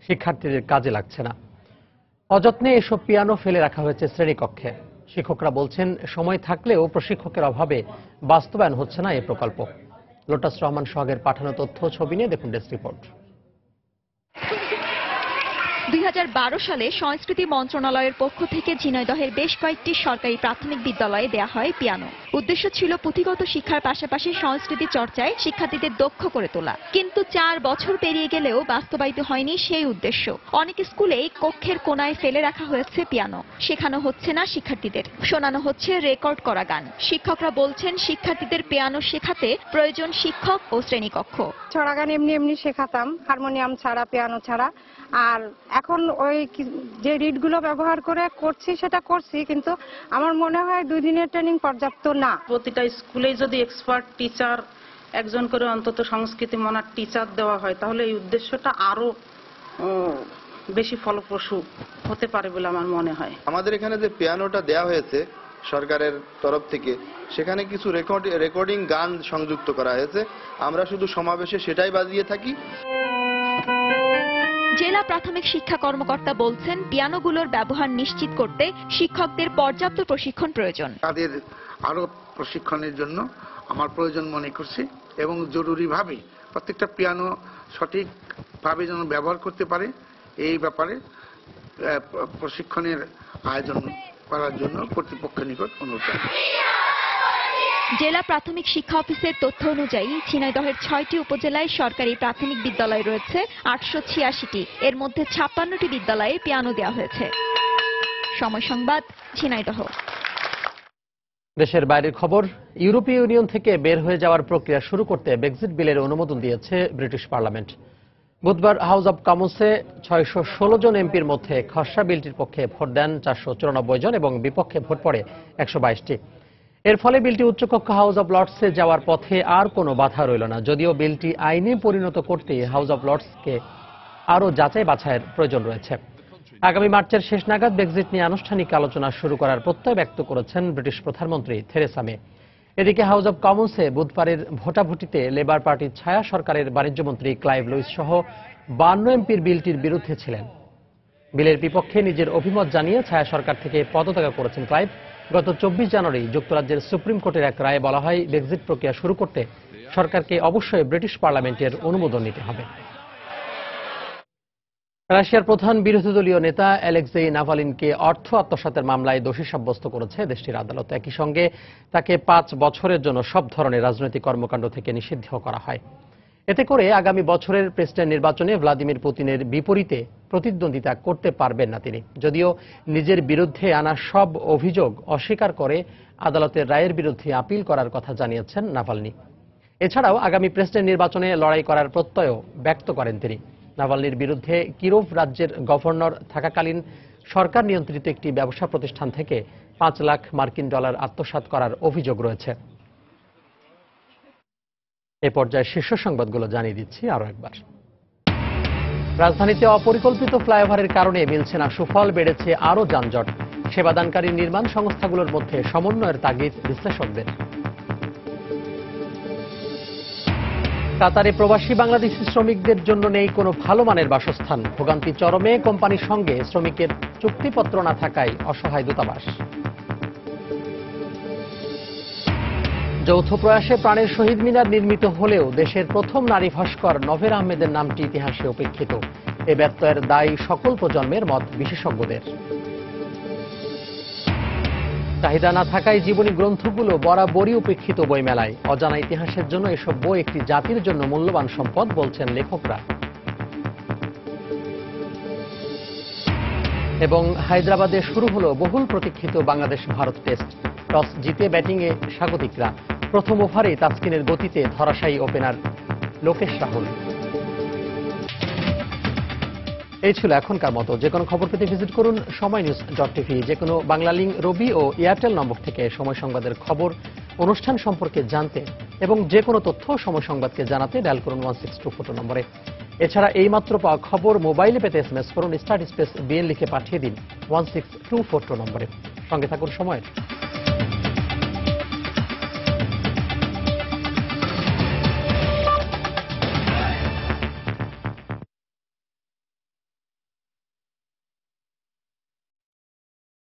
Speaker 1: শিক্ষার্থীদের কাজে লাগছে না। অযত্নে এসব পিয়ানো ফেলে রাখা হয়েছে শ্রেণীকক্ষে। শিক্ষকরা বলছেন, সময় থাকলেও প্রশিক্ষকের অভাবে বাস্তবায়ন হচ্ছে না এই প্রকল্প। লোটাস রহমান সোহাগের পাঠানো তথ্য ছবি নিয়ে দেখুন ডেস্ক রিপোর্ট।
Speaker 2: 2012 সালে সংস্কৃতি মন্ত্রণালয়ের পক্ষ থেকে ঝিনাইদহের বেশ কয়েকটি সরকারি প্রাথমিক বিদ্যালয়ে দেয়া হয় পিয়ানো। উদ্দেশ্য ছিল পুঁথিগত শিক্ষার পাশাপাশি সংস্কৃতি চর্চায় শিক্ষার্থীদের দক্ষ করে তোলা। কিন্তু 4 বছর পেরিয়ে গেলেও বাস্তবায়িত হয়নি সেই উদ্দেশ্য। অনেক স্কুলেই কক্ষের কোনায় ফেলে রাখা হয়েছে পিয়ানো। শেখানো হচ্ছে না শিক্ষার্থীদের, শোনানো হচ্ছে রেকর্ড করা গান। শিক্ষকরা বলছেন, শিক্ষার্থীদের পিয়ানো শেখাতে প্রয়োজন শিক্ষক ও শ্রেণীকক্ষ।
Speaker 3: ছড়া গান এমনি শেখাতাম, হারমোনিয়াম ছাড়া, পিয়ানো ছাড়া। আর এখন ওই যে রিডগুলো ব্যবহার করে করছি সেটা করছি, কিন্তু আমার মনে হয় 2 দিনের ট্রেনিং পর্যাপ্ত না।
Speaker 4: প্রতিটা স্কুলে যদি এক্সপার্ট টিচার, একজন করে অন্তত সংস্কৃতি মনার টিচার দেওয়া হয়, তাহলে এই উদ্দেশ্যটা আরো বেশি ফলপ্রসূ হতে পারে বলে আমার মনে হয়।
Speaker 5: আমাদের এখানে যে পিয়ানোটা দেওয়া হয়েছে সরকারের তরফ থেকে, সেখানে কিছু রেকর্ডিং গান সংযুক্ত করা হয়েছে। আমরা শুধু সমাবেশে সেটাই বাজিয়ে থাকি।
Speaker 2: জেলা প্রাথমিক শিক্ষা কর্মকর্তা বলছেন, পিয়ানোগুলোর ব্যবহার নিশ্চিত করতে শিক্ষকদের পর্যাপ্ত প্রশিক্ষণ প্রয়োজন।
Speaker 17: তাদের আরো প্রশিক্ষণের জন্য আমার প্রয়োজন মনে করছি এবং জরুরিভাবে প্রত্যেকটা পিয়ানো সঠিকভাবে যেন ব্যবহার করতে পারে, এই ব্যাপারে প্রশিক্ষণের আয়োজন করার জন্য কর্তৃপক্ষের নিকট অনুরোধ।
Speaker 2: জেলা প্রাথমিক শিক্ষা অফিসের তথ্য অনুযায়ী ঝিনাইদহের 6টি উপজেলায় সরকারি প্রাথমিক বিদ্যালয় রয়েছে 886টি। এর মধ্যে 56টি বিদ্যালয়ে পিয়ানো দেওয়া হয়েছে। সময় সংবাদ, ঝিনাইদহ।
Speaker 1: দেশের বাইরের খবর। ইউরোপীয় ইউনিয়ন থেকে বের হয়ে যাওয়ার প্রক্রিয়া শুরু করতে ব্রেক্সিট বিলের অনুমোদন দিয়েছে ব্রিটিশ পার্লামেন্ট। বুধবার হাউস অব কমন্সে 616 জন এমপির মধ্যে খসড়া বিলটির পক্ষে ভোট দেন 494 জন এবং বিপক্ষে ভোট পড়ে 122টি। এর ফলে বিলটি উচ্চকক্ষ হাউস অব লর্ডসে যাওয়ার পথে আর কোনো বাধা রইল না। যদিও বিলটি আইনে পরিণত করতে হাউস অব লর্ডসকে আরও যাচাই বাছাইয়ের প্রয়োজন রয়েছে। আগামী মার্চের শেষ নাগাদ ব্রেক্সিট নিয়ে আনুষ্ঠানিক আলোচনা শুরু করার প্রত্যয় ব্যক্ত করেছেন ব্রিটিশ প্রধানমন্ত্রী থেরেসা মে। এদিকে হাউস অব কমন্সে বুধবারের ভোটাভুটিতে লেবার পার্টির ছায়া সরকারের বাণিজ্যমন্ত্রী ক্লাইভ লুইস সহ 52 এমপির বিলটির বিরুদ্ধে ছিলেন। বিলের বিপক্ষে নিজের অভিমত জানিয়ে ছায়া সরকার থেকে পদত্যাগ করেছেন ক্লাইভ। গত 24 জানুয়ারি যুক্তরাজ্যের সুপ্রিম কোর্টের এক রায়ে বলা হয়, ব্রেক্সিট প্রক্রিয়া শুরু করতে সরকারকে অবশ্যই ব্রিটিশ পার্লামেন্টের অনুমোদন নিতে হবে। রাশিয়ার প্রধান বিরোধী দলীয় নেতা অ্যালেক্সেই নাভালিনকে অর্থ আত্মসাতের মামলায় দোষী সাব্যস্ত করেছে দেশটির আদালত। একই সঙ্গে তাকে 5 বছরের জন্য সব ধরনের রাজনৈতিক কর্মকাণ্ড থেকে নিষিদ্ধ করা হয়। এতে করে আগামী বছরের প্রেসিডেন্ট নির্বাচনে ভ্লাদিমির পুতিনের বিপরীতে প্রতিদ্বন্দ্বিতা করতে পারবেন না তিনি। যদিও নিজের বিরুদ্ধে আনা সব অভিযোগ অস্বীকার করে আদালতের রায়ের বিরুদ্ধে আপিল করার কথা জানিয়েছেন নাভালনি। এছাড়াও আগামী প্রেসিডেন্ট নির্বাচনে লড়াই করার প্রত্যয়ও ব্যক্ত করেন তিনি। নাভালনির বিরুদ্ধে কিরোভ রাজ্যের গভর্নর থাকাকালীন সরকার নিয়ন্ত্রিত একটি ব্যবসা প্রতিষ্ঠান থেকে 5 লাখ মার্কিন ডলার আত্মসাৎ করার অভিযোগ রয়েছে। এ পর্যায়ে শীর্ষ সংবাদগুলো জানিয়ে দিচ্ছি আরও একবার। রাজধানীতে অপরিকল্পিত ফ্লাইওভারের কারণে মিলছে না সুফল, বেড়েছে আরও যানজট। সেবাদানকারী নির্মাণ সংস্থাগুলোর মধ্যে সমন্বয়ের তাগিদ বিশ্লেষকদের। কাতারে প্রবাসী বাংলাদেশি শ্রমিকদের জন্য নেই কোনো ভালো মানের বাসস্থান। ভোগান্তি চরমে, কোম্পানির সঙ্গে শ্রমিকের চুক্তিপত্র না থাকায় অসহায় দূতাবাস। যৌথ প্রয়াসে প্রাণের শহীদ মিনার নির্মিত হলেও দেশের প্রথম নারী ভাস্কর নভের আহমেদের নামটি ইতিহাসে উপেক্ষিত। এ ব্যত্যয়ের দায়ী সকল প্রজন্মের মত বিশেষজ্ঞদের। চাহিদা না থাকায় জীবনী গ্রন্থগুলো বরাবরই উপেক্ষিত বইমেলায়। অজানা ইতিহাসের জন্য এসব বই একটি জাতির জন্য মূল্যবান সম্পদ বলছেন লেখকরা। এবং হায়দ্রাবাদে শুরু হলো বহুল প্রতীক্ষিত বাংলাদেশ ভারত টেস্ট। টস জিতে ব্যাটিংয়ে স্বাগতিকরা। প্রথম ওভারেই তাসকিনের গতিতে ধরাশায়ী ওপেনার লোকেশ রাহুল। এই ছিল এখনকার মতো। যে কোনো খবর পেতে ভিজিট করুন সময়নিউজ.tv। যে কোনো বাংলা লিংক, রবি ও এয়ারটেল নম্বর থেকে সময় সংবাদের খবর, অনুষ্ঠান সম্পর্কে জানতে এবং যে কোনো তথ্য সময় সংবাদকে জানাতে ডায়াল করুন 1624 নম্বরে। এছাড়া এইমাত্র পাওয়া খবর মোবাইলে পেতে SMS করুন *BN লিখে পাঠিয়ে দিন 16242 নম্বরে। সঙ্গে থাকুন সময়ের।